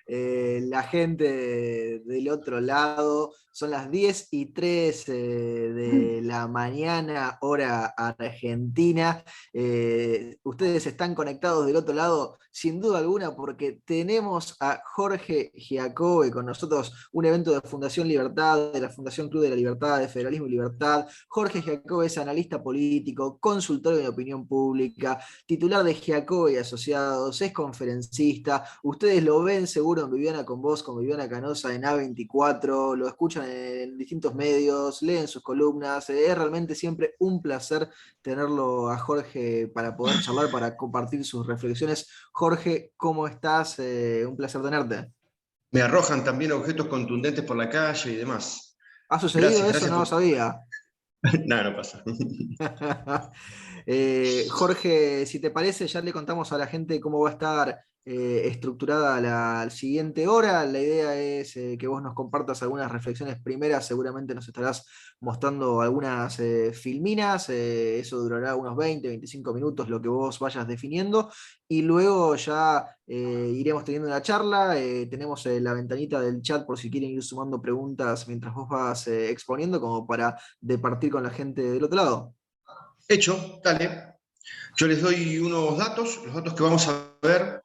la gente del otro lado. Son las 10:03 de la mañana, hora argentina. Ustedes están conectados del otro lado, sin duda alguna, porque tenemos a Jorge Giacobbe con nosotros, un evento de Fundación Libertad, de la Fundación Club de la Libertad, de Federalismo y Libertad. Jorge Giacobbe es analista político, consultor de opinión pública, titular de Giacobbe y Asociados, es conferencista. Ustedes lo ven seguro en Viviana con Vos, con Viviana Canosa en A24, lo escuchan en distintos medios, leen sus columnas. Es realmente siempre un placer tenerlo a Jorge para poder charlar, para compartir sus reflexiones. Jorge, ¿cómo estás? Un placer tenerte. Me arrojan también objetos contundentes por la calle y demás. ¿Ha sucedido Gracias, eso? gracias No lo por... sabía. Nada, no pasa. Jorge, si te parece, ya le contamos a la gente cómo va a estar estructurada la siguiente hora. La idea es que vos nos compartas algunas reflexiones primeras, seguramente nos estarás mostrando algunas filminas, eso durará unos 20-25 minutos, lo que vos vayas definiendo, y luego ya iremos teniendo una charla. Tenemos la ventanita del chat por si quieren ir sumando preguntas mientras vos vas exponiendo, como para departir con la gente del otro lado. Hecho, dale. Yo les doy unos datos. Los datos que vamos a ver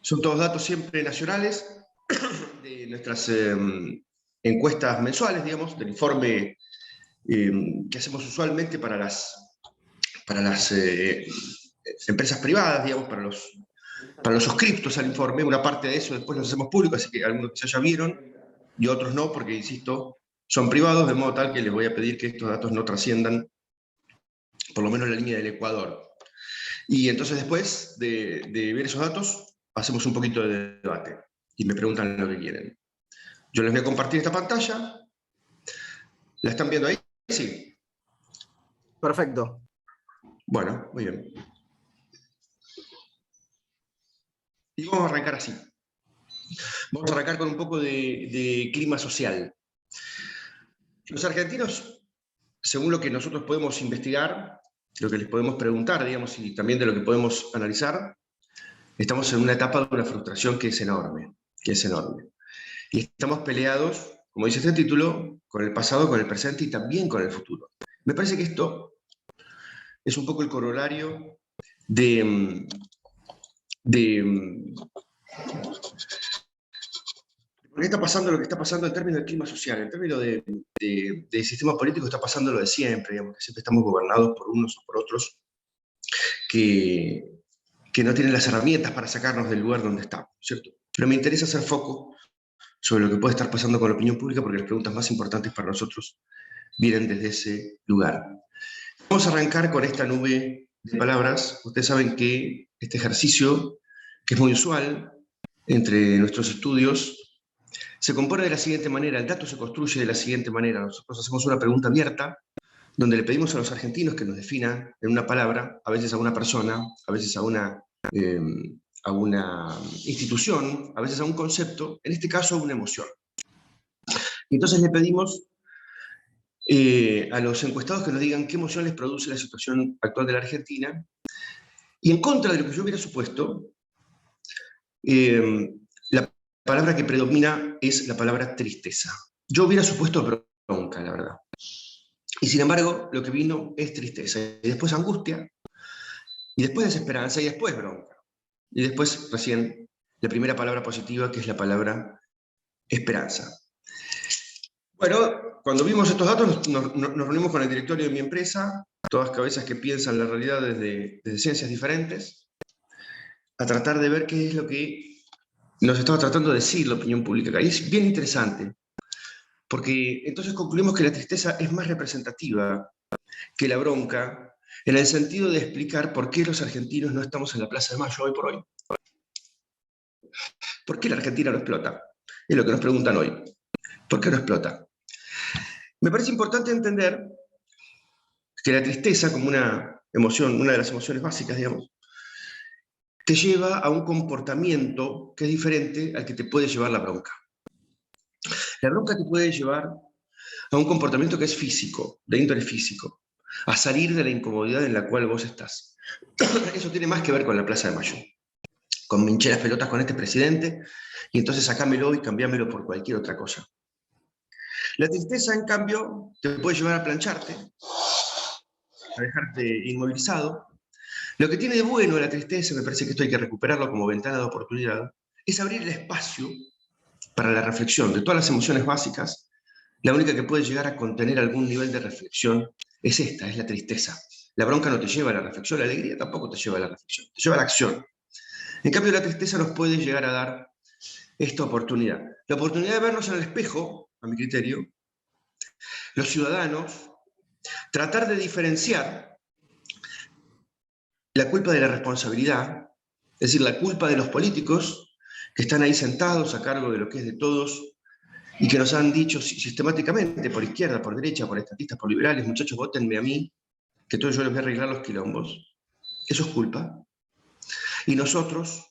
son todos datos siempre nacionales de nuestras encuestas mensuales, digamos, del informe que hacemos usualmente para las empresas privadas, digamos, para los suscriptos al informe. Una parte de eso después los hacemos públicos, así que algunos quizás ya vieron y otros no, porque, insisto, son privados, de modo tal que les voy a pedir que estos datos no trasciendan por lo menos la línea del Ecuador. Y entonces después de ver esos datos, hacemos un poquito de debate y me preguntan lo que quieren. Yo les voy a compartir esta pantalla. ¿La están viendo ahí? Sí. Perfecto. Bueno, muy bien. Y vamos a arrancar así. Vamos a arrancar con un poco de clima social. Los argentinos, según lo que nosotros podemos investigar, lo que les podemos preguntar, digamos, y también de lo que podemos analizar, estamos en una etapa de una frustración que es enorme, Y estamos peleados, como dice este título, con el pasado, con el presente y también con el futuro. Me parece que esto es un poco el corolario de por qué está pasando lo que está pasando en términos de clima social, en términos de sistema político está pasando lo de siempre, digamos, que siempre estamos gobernados por unos o por otros que no tienen las herramientas para sacarnos del lugar donde estamos, ¿cierto? Pero me interesa hacer foco sobre lo que puede estar pasando con la opinión pública, porque las preguntas más importantes para nosotros vienen desde ese lugar. Vamos a arrancar con esta nube de palabras. Ustedes saben que este ejercicio, que es muy usual entre nuestros estudios, se compone de la siguiente manera. El dato se construye de la siguiente manera. Nosotros hacemos una pregunta abierta, donde le pedimos a los argentinos que nos definan en una palabra, a veces a una persona, a veces a una institución, a veces a un concepto, en este caso a una emoción. Y entonces le pedimos a los encuestados que nos digan qué emoción les produce la situación actual de la Argentina, y en contra de lo que yo hubiera supuesto, la palabra que predomina es la palabra tristeza. Yo hubiera supuesto bronca, la verdad. Y sin embargo, lo que vino es tristeza, y después angustia, y después desesperanza, y después bronca. Y después, recién, la primera palabra positiva, que es la palabra esperanza. Bueno, cuando vimos estos datos, nos reunimos con el directorio de mi empresa, todas cabezas que piensan la realidad desde ciencias diferentes, a tratar de ver qué es lo que nos estaba tratando de decir la opinión pública acá. Y es bien interesante, porque entonces concluimos que la tristeza es más representativa que la bronca, en el sentido de explicar por qué los argentinos no estamos en la Plaza de Mayo hoy por hoy. ¿Por qué la Argentina no explota? Es lo que nos preguntan hoy. ¿Por qué no explota? Me parece importante entender que la tristeza, como una emoción, una de las emociones básicas, digamos, te lleva a un comportamiento que es diferente al que te puede llevar la bronca. La bronca te puede llevar a un comportamiento que es físico, de índole físico, a salir de la incomodidad en la cual vos estás. Eso tiene más que ver con la Plaza de Mayo, me hinché las pelotas con este presidente, y entonces sacámelo y cambiámelo por cualquier otra cosa. La tristeza, en cambio, te puede llevar a plancharte, a dejarte inmovilizado. Lo que tiene de bueno la tristeza, me parece que esto hay que recuperarlo como ventana de oportunidad, es abrir el espacio para la reflexión. De todas las emociones básicas, la única que puede llegar a contener algún nivel de reflexión es esta, es la tristeza. La bronca no te lleva a la reflexión, la alegría tampoco te lleva a la reflexión, te lleva a la acción. En cambio, la tristeza nos puede llegar a dar esta oportunidad. La oportunidad de vernos en el espejo, a mi criterio, los ciudadanos, tratar de diferenciar la culpa de la responsabilidad, es decir, la culpa de los políticos que están ahí sentados a cargo de lo que es de todos y que nos han dicho sistemáticamente, por izquierda, por derecha, por estatistas, por liberales, muchachos, votenme a mí, que todo yo les voy a arreglar los quilombos. Eso es culpa. Y nosotros,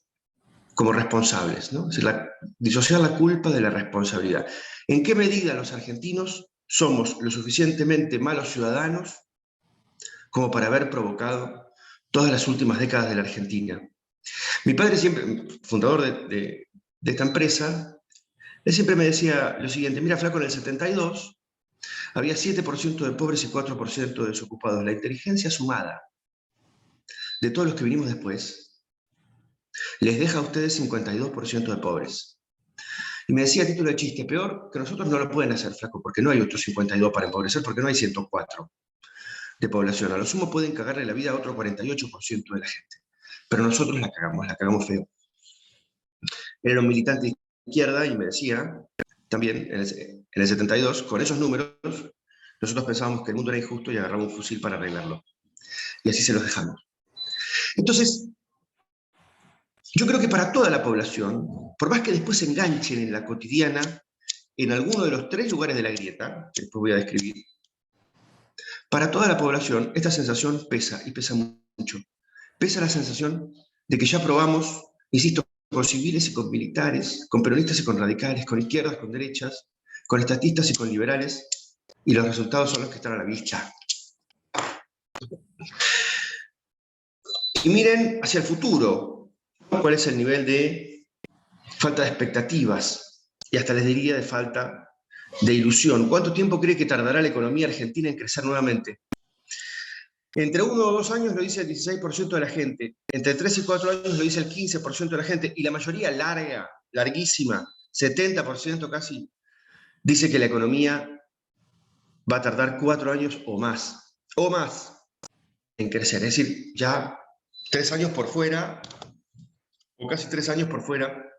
como responsables, ¿no? Es decir, disociar la culpa de la responsabilidad. ¿En qué medida los argentinos somos lo suficientemente malos ciudadanos como para haber provocado todas las últimas décadas de la Argentina? Mi padre, siempre, fundador de esta empresa, él siempre me decía lo siguiente: mira, flaco, en el 72 había 7% de pobres y 4% de desocupados. La inteligencia sumada de todos los que vinimos después les deja a ustedes 52% de pobres. Y me decía a título de chiste: peor que nosotros no lo pueden hacer, flaco, porque no hay otros 52 para empobrecer, porque no hay 104 de población. A lo sumo pueden cagarle la vida a otro 48% de la gente. Pero nosotros la cagamos feo. Era un militante de izquierda y me decía, también en el 72, con esos números, nosotros pensábamos que el mundo era injusto y agarramos un fusil para arreglarlo. Y así se los dejamos. Entonces, yo creo que para toda la población, por más que después se enganchen en la cotidiana, en alguno de los 3 lugares de la grieta, que después voy a describir, para toda la población esta sensación pesa, y pesa mucho. Pesa la sensación de que ya probamos, insisto, con civiles y con militares, con peronistas y con radicales, con izquierdas, con derechas, con estatistas y con liberales, y los resultados son los que están a la vista. Y miren hacia el futuro, cuál es el nivel de falta de expectativas, y hasta les diría de falta de ilusión. ¿Cuánto tiempo cree que tardará la economía argentina en crecer nuevamente? Entre 1 o 2 años lo dice el 16% de la gente, entre 3 y 4 años lo dice el 15% de la gente, y la mayoría larguísima, 70% casi, dice que la economía va a tardar 4 años o más en crecer. Es decir, ya 3 años por fuera, o casi 3 años por fuera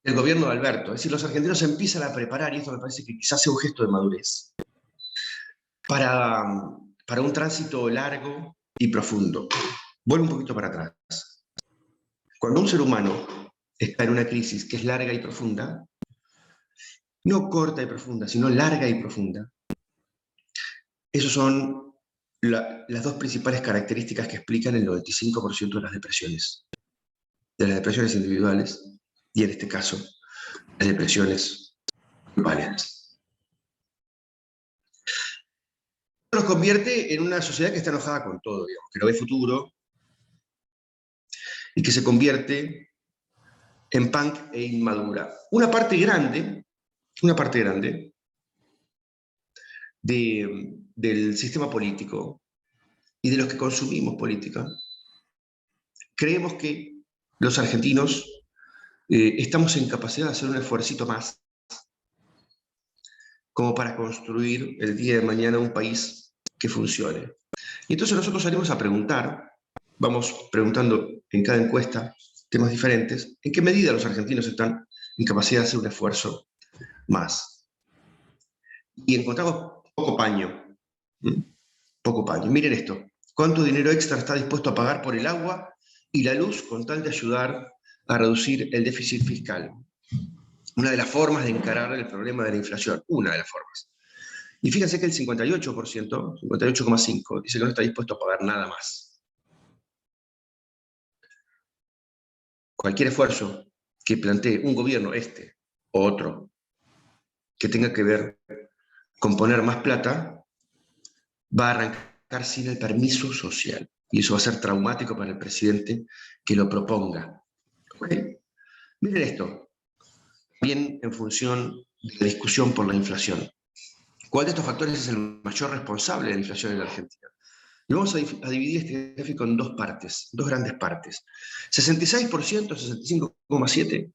del gobierno de Alberto. Es decir, los argentinos se empiezan a preparar, y esto me parece que quizás sea un gesto de madurez, para un tránsito largo y profundo. Vuelvo un poquito para atrás. Cuando un ser humano está en una crisis que es larga y profunda, no corta y profunda, sino larga y profunda, esas son las 2 principales características que explican el 95% de las depresiones individuales, y en este caso, las depresiones globales. Nos convierte en una sociedad que está enojada con todo, digamos, que no ve futuro, y que se convierte en punk e inmadura. Una parte grande del sistema político y de los que consumimos política, creemos que los argentinos estamos en capacidad de hacer un esfuercito más como para construir el día de mañana un país que funcione. Y entonces nosotros salimos a preguntar, vamos preguntando en cada encuesta temas diferentes, en qué medida los argentinos están en capacidad de hacer un esfuerzo más. Y encontramos poco paño. Poco paño. Miren esto. ¿Cuánto dinero extra está dispuesto a pagar por el agua y la luz con tal de ayudar a reducir el déficit fiscal? Una de las formas de encarar el problema de la inflación. Una de las formas. Y fíjense que el 58%, 58,5%, dice que no está dispuesto a pagar nada más. Cualquier esfuerzo que plantee un gobierno, este o otro, que tenga que ver con poner más plata, va a arrancar sin el permiso social. Y eso va a ser traumático para el presidente que lo proponga. ¿Ok? Miren esto, bien en función de la discusión por la inflación. ¿Cuál de estos factores es el mayor responsable de la inflación en la Argentina? Y vamos a dividir este gráfico en dos partes, dos grandes partes. 66%, 65,7%,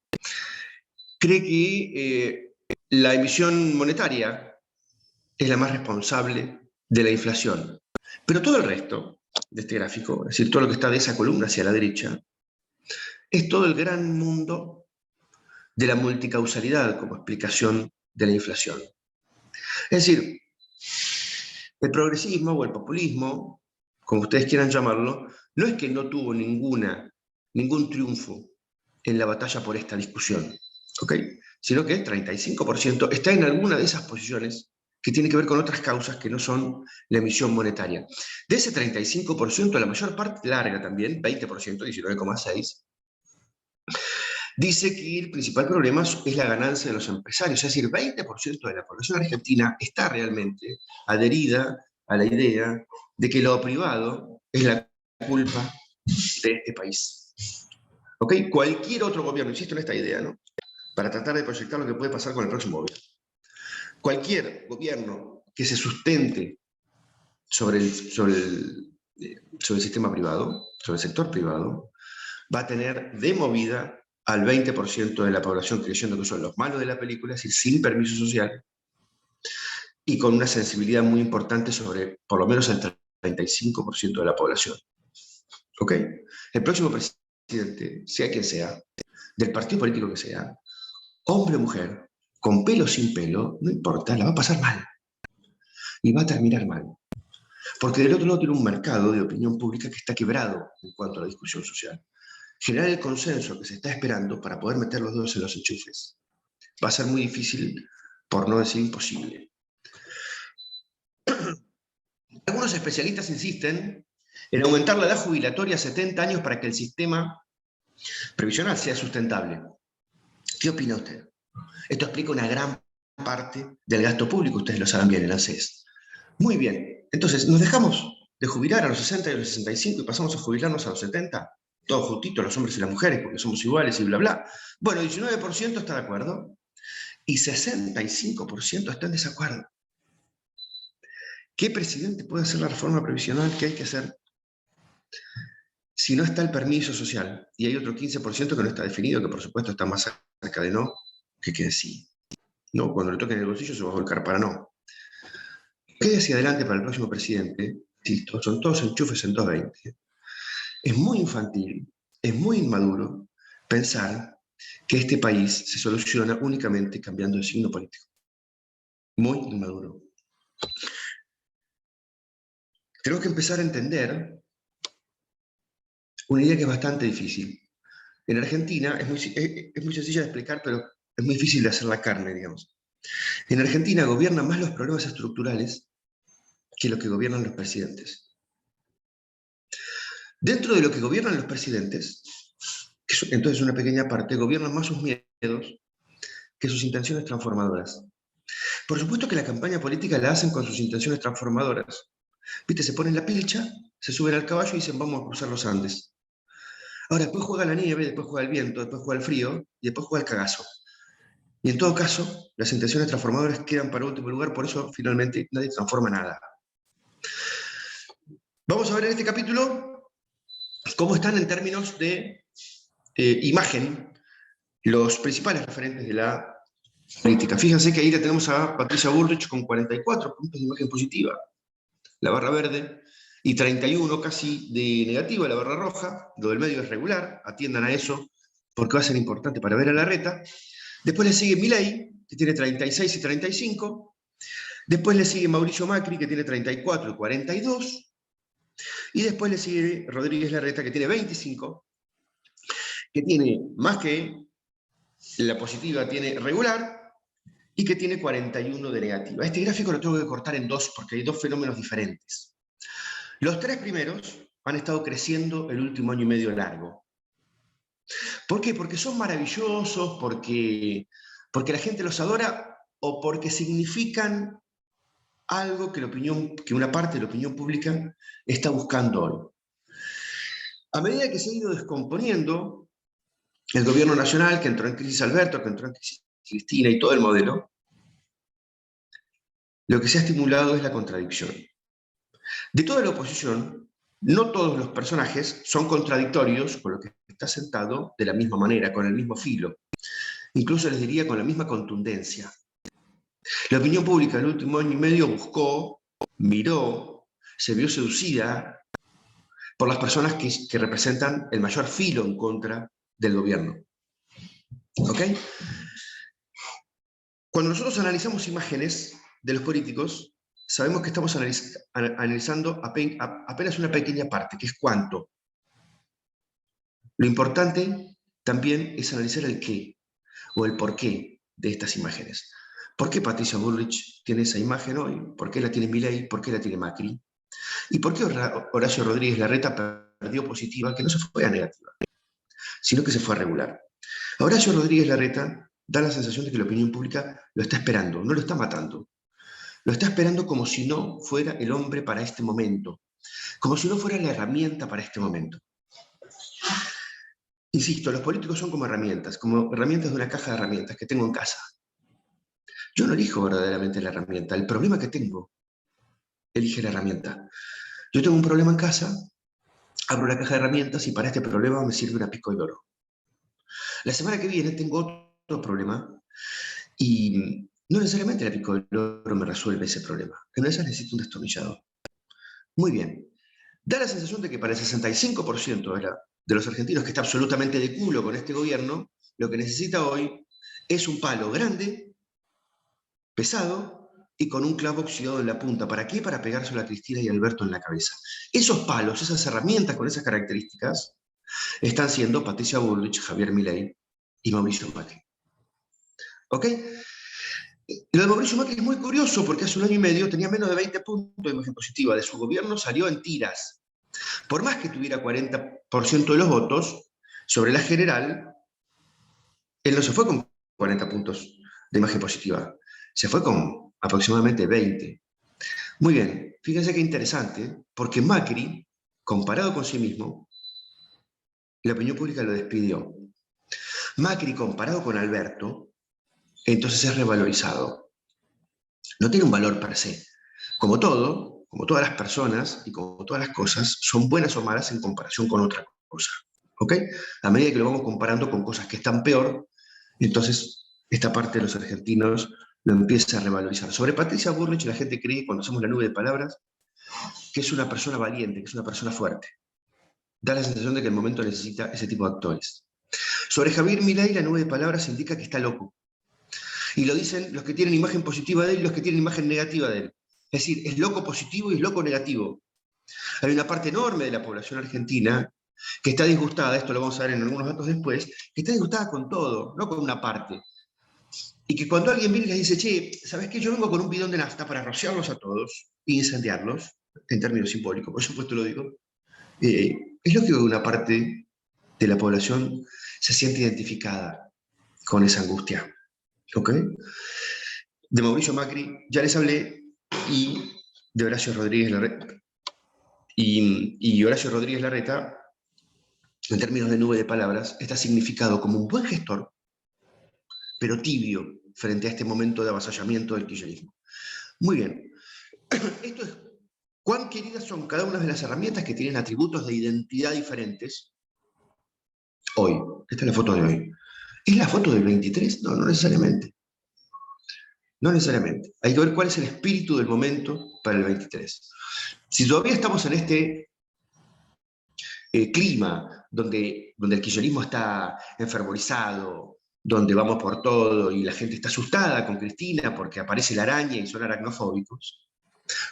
cree que la emisión monetaria es la más responsable de la inflación. Pero todo el resto de este gráfico, es decir, todo lo que está de esa columna hacia la derecha, es todo el gran mundo de la multicausalidad como explicación de la inflación. Es decir, el progresismo o el populismo, como ustedes quieran llamarlo, no es que no tuvo ningún triunfo en la batalla por esta discusión, ¿ok? Sino que el 35% está en alguna de esas posiciones que tiene que ver con otras causas que no son la emisión monetaria. De ese 35%, la mayor parte larga también, 20%, 19,6%, dice que el principal problema es la ganancia de los empresarios, es decir, 20% de la población argentina está realmente adherida a la idea de que lo privado es la culpa de este país. ¿Ok? Cualquier otro gobierno, insisto en esta idea, ¿no? Para tratar de proyectar lo que puede pasar con el próximo gobierno. Cualquier gobierno que se sustente sobre el sistema privado, sobre el sector privado, va a tener de movida al 20% de la población creyendo que son los malos de la película, es decir, sin permiso social, y con una sensibilidad muy importante sobre por lo menos el 35% de la población. ¿Ok? El próximo presidente, sea quien sea, del partido político que sea, hombre o mujer, con pelo o sin pelo, no importa, la va a pasar mal. Y va a terminar mal. Porque del otro lado tiene un mercado de opinión pública que está quebrado en cuanto a la discusión social. Generar el consenso que se está esperando para poder meter los dedos en los enchufes va a ser muy difícil, por no decir imposible. Algunos especialistas insisten en aumentar la edad jubilatoria a 70 años para que el sistema previsional sea sustentable. ¿Qué opina usted? Esto explica una gran parte del gasto público, ustedes lo saben bien, en ANSES. Muy bien, entonces, ¿nos dejamos de jubilar a los 60 y a los 65 y pasamos a jubilarnos a los 70? Todos juntitos, los hombres y las mujeres, porque somos iguales y bla, bla. Bueno, 19% está de acuerdo y 65% está en desacuerdo. ¿Qué presidente puede hacer la reforma previsional que hay que hacer si no está el permiso social? Y hay otro 15% que no está definido, que por supuesto está más cerca de no que de sí. ¿No? Cuando le toquen el bolsillo se va a volcar para no. ¿Qué hay hacia adelante para el próximo presidente? Insisto, son todos enchufes en 220. Es muy infantil, es muy inmaduro pensar que este país se soluciona únicamente cambiando de signo político. Muy inmaduro. Tenemos que empezar a entender una idea que es bastante difícil. En Argentina es muy sencilla de explicar, pero es muy difícil de hacer la carne, digamos. En Argentina gobiernan más los problemas estructurales que lo que gobiernan los presidentes. Dentro de lo que gobiernan los presidentes, entonces una pequeña parte, gobiernan más sus miedos que sus intenciones transformadoras. Por supuesto que la campaña política la hacen con sus intenciones transformadoras. ¿Viste? Se ponen la pilcha, se suben al caballo y dicen vamos a cruzar los Andes. Ahora, después juega la nieve, después juega el viento, después juega el frío y después juega el cagazo. Y en todo caso, las intenciones transformadoras quedan para último lugar, por eso finalmente nadie transforma nada. Vamos a ver en este capítulo cómo están en términos de imagen los principales referentes de la política. Fíjense que ahí la tenemos a Patricia Bullrich con 44 puntos de imagen positiva, la barra verde, y 31 casi de negativa, la barra roja. Lo del medio es regular, atiendan a eso, porque va a ser importante para ver a Larreta. Después le sigue Milei, que tiene 36 y 35. Después le sigue Mauricio Macri, que tiene 34 y 42. Y después le sigue Rodríguez Larreta, que tiene 25, que tiene más que la positiva, tiene regular, y que tiene 41 de negativa. Este gráfico lo tengo que cortar en dos, porque hay dos fenómenos diferentes. Los tres primeros han estado creciendo el último año y medio largo. ¿Por qué? Porque son maravillosos, porque la gente los adora o porque significan algo que una parte de la opinión pública está buscando hoy. A medida que se ha ido descomponiendo El gobierno nacional, que entró en crisis Alberto, que entró en crisis Cristina y todo el modelo, lo que se ha estimulado es la contradicción. De toda la oposición, no todos los personajes son contradictorios con lo que está sentado de la misma manera, con el mismo filo, incluso les diría con la misma contundencia. La opinión pública el último año y medio buscó, miró, se vio seducida por las personas que representan el mayor filo en contra del gobierno. ¿Ok? Cuando nosotros analizamos imágenes de los políticos, sabemos que estamos analizando apenas una pequeña parte, que es cuánto. Lo importante también es analizar el qué o el porqué de estas imágenes. ¿Por qué Patricia Bullrich tiene esa imagen hoy? ¿Por qué la tiene Milei? ¿Por qué la tiene Macri? ¿Y por qué Horacio Rodríguez Larreta perdió positiva, que no se fue a negativa, sino que se fue a regular? A Horacio Rodríguez Larreta da la sensación de que la opinión pública lo está esperando, no lo está matando. Lo está esperando como si no fuera el hombre para este momento, como si no fuera la herramienta para este momento. Insisto, los políticos son como herramientas de una caja de herramientas que tengo en casa. Yo no elijo verdaderamente la herramienta, el problema que tengo elige la herramienta. Yo tengo un problema en casa, abro la caja de herramientas y para este problema me sirve una pico de oro. La semana que viene tengo otro problema y no necesariamente la pico de oro me resuelve ese problema. En esa necesito un destornillador. Muy bien. Da la sensación de que para el 65% de los argentinos que está absolutamente de culo con este gobierno, lo que necesita hoy es un palo grande, pesado y con un clavo oxidado en la punta. ¿Para qué? Para pegárselo a Cristina y Alberto en la cabeza. Esos palos, esas herramientas con esas características, están siendo Patricia Bullrich, Javier Milei y Mauricio Macri. ¿Ok? Lo de Mauricio Macri es muy curioso porque hace un año y medio tenía menos de 20 puntos de imagen positiva. De su gobierno salió en tiras. Por más que tuviera 40% de los votos, sobre la general, él no se fue con 40 puntos de imagen positiva. Se fue con aproximadamente 20. Muy bien, fíjense qué interesante, porque Macri, comparado con sí mismo, la opinión pública lo despidió. Macri, comparado con Alberto, entonces es revalorizado. No tiene un valor per se. Como todo, como todas las personas y como todas las cosas, son buenas o malas en comparación con otra cosa. ¿Ok? A medida que lo vamos comparando con cosas que están peor, entonces esta parte de los argentinos lo empieza a revalorizar. Sobre Patricia Bullrich la gente cree, cuando hacemos la nube de palabras, que es una persona valiente, que es una persona fuerte. Da la sensación de que el momento necesita ese tipo de actores. Sobre Javier Milei la nube de palabras indica que está loco. Y lo dicen los que tienen imagen positiva de él y los que tienen imagen negativa de él. Es decir, es loco positivo y es loco negativo. Hay una parte enorme de la población argentina que está disgustada, esto lo vamos a ver en algunos datos después, que está disgustada con todo, no con una parte. Y que cuando alguien viene y les dice, che, ¿sabes qué? Yo vengo con un bidón de nafta para rociarlos a todos e incendiarlos, en términos simbólicos, por supuesto lo digo, es lógico que una parte de la población se siente identificada con esa angustia. ¿Ok? De Mauricio Macri ya les hablé y de Horacio Rodríguez Larreta. Y Horacio Rodríguez Larreta, en términos de nube de palabras, está significado como un buen gestor, pero tibio frente a este momento de avasallamiento del kirchnerismo. Muy bien. Esto es cuán queridas son cada una de las herramientas que tienen atributos de identidad diferentes hoy. Esta es la foto de hoy. ¿Es la foto del 23? No, no necesariamente. No necesariamente. Hay que ver cuál es el espíritu del momento para el 23. Si todavía estamos en este clima donde el kirchnerismo está enfervorizado, donde vamos por todo y la gente está asustada con Cristina porque aparece la araña y son aracnofóbicos,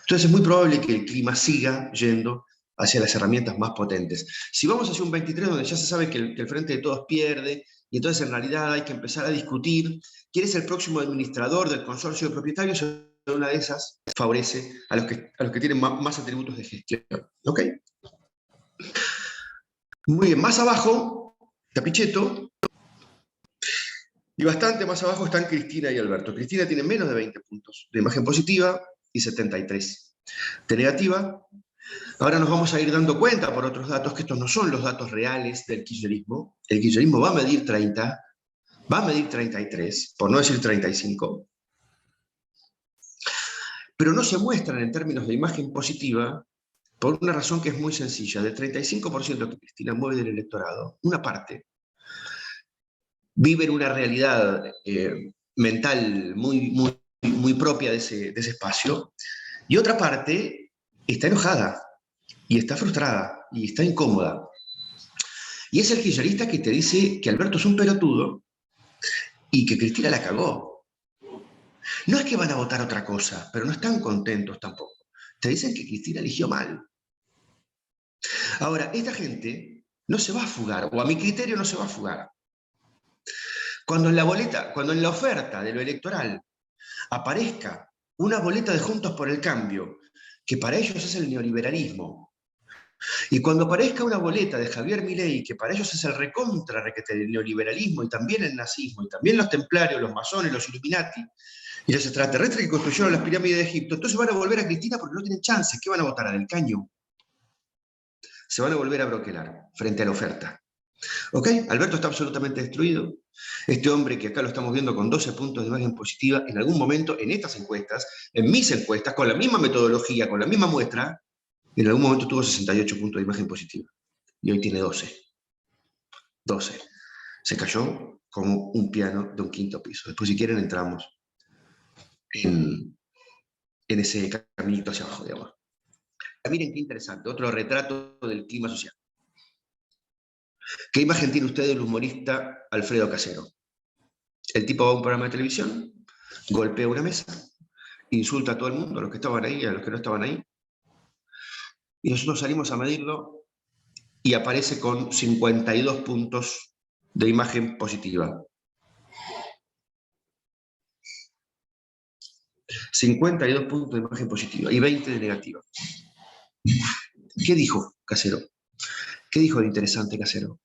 entonces es muy probable que el clima siga yendo hacia las herramientas más potentes. Si vamos hacia un 23 donde ya se sabe que el Frente de Todos pierde, y entonces en realidad hay que empezar a discutir quién es el próximo administrador del consorcio de propietarios, una de esas favorece a los que tienen más atributos de gestión. ¿Ok? Muy bien, más abajo, Capichetto, y bastante más abajo están Cristina y Alberto. Cristina tiene menos de 20 puntos de imagen positiva y 73 de negativa. Ahora nos vamos a ir dando cuenta por otros datos que estos no son los datos reales del kirchnerismo. El kirchnerismo va a medir 30, va a medir 33, por no decir 35, pero no se muestran en términos de imagen positiva por una razón que es muy sencilla. Del 35% que Cristina mueve del electorado, una parte vive en una realidad mental muy propia de ese espacio, y otra parte está enojada, y está frustrada, y está incómoda. Y es el kirchnerista que te dice que Alberto es un pelotudo y que Cristina la cagó. No es que van a votar otra cosa, pero no están contentos tampoco. Te dicen que Cristina eligió mal. Ahora, esta gente no se va a fugar, o a mi criterio no se va a fugar. Cuando en la oferta de lo electoral aparezca una boleta de Juntos por el Cambio, que para ellos es el neoliberalismo, y cuando aparezca una boleta de Javier Milei, que para ellos es el recontra del neoliberalismo, y también el nazismo, y también los templarios, los masones, los Illuminati, y los extraterrestres que construyeron las pirámides de Egipto, entonces van a volver a Cristina porque no tienen chances. ¿Qué van a votar? ¿A Del Caño? Se van a volver a broquelar frente a la oferta. ¿Ok? Alberto está absolutamente destruido. Este hombre que acá lo estamos viendo con 12 puntos de imagen positiva, en algún momento en estas encuestas, en mis encuestas, con la misma metodología, con la misma muestra, en algún momento tuvo 68 puntos de imagen positiva. Y hoy tiene 12. 12. Se cayó como un piano de un quinto piso. Después, si quieren, entramos en ese caminito hacia abajo, digamos. Miren qué interesante, otro retrato del clima social. ¿Qué imagen tiene usted del humorista Alfredo Casero? El tipo va a un programa de televisión, golpea una mesa, insulta a todo el mundo, a los que estaban ahí, a los que no estaban ahí, y nosotros salimos a medirlo y aparece con 52 puntos de imagen positiva. 52 puntos de imagen positiva y 20 de negativa. ¿Qué dijo Casero? ¿Qué dijo de interesante Casero?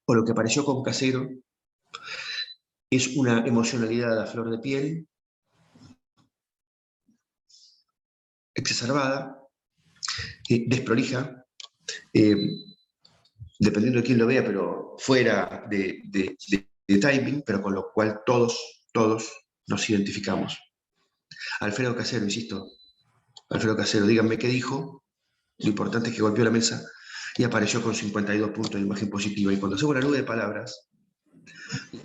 O lo que apareció con Casero es una emocionalidad a flor de piel, exacerbada, desprolija, dependiendo de quién lo vea, pero fuera de timing, pero con lo cual todos nos identificamos. Alfredo Casero, insisto, Alfredo Casero, díganme qué dijo, lo importante es que golpeó la mesa y apareció con 52 puntos de imagen positiva. Y cuando hacemos una nube de palabras,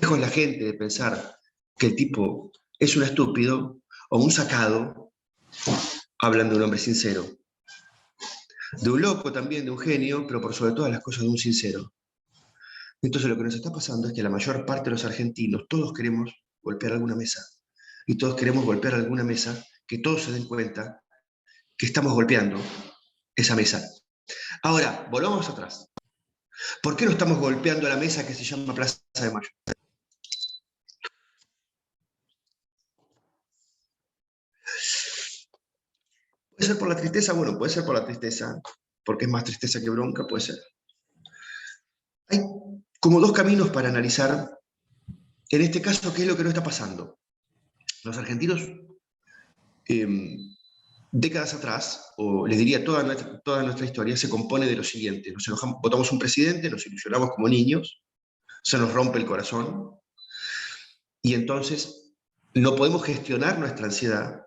lejos la gente de pensar que el tipo es un estúpido o un sacado, hablan de un hombre sincero. De un loco también, de un genio, pero por sobre todas las cosas de un sincero. Entonces lo que nos está pasando es que la mayor parte de los argentinos, todos queremos golpear alguna mesa. Y todos queremos golpear alguna mesa, que todos se den cuenta que estamos golpeando esa mesa. Ahora, volvamos atrás. ¿Por qué no estamos golpeando la mesa que se llama Plaza de Mayo? ¿Puede ser por la tristeza? Bueno, puede ser por la tristeza, porque es más tristeza que bronca, puede ser. Hay como dos caminos para analizar, en este caso, qué es lo que no está pasando. Los argentinos, décadas atrás, o les diría toda nuestra historia, se compone de lo siguiente. Nos enojamos, votamos un presidente, nos ilusionamos como niños, se nos rompe el corazón, y entonces no podemos gestionar nuestra ansiedad,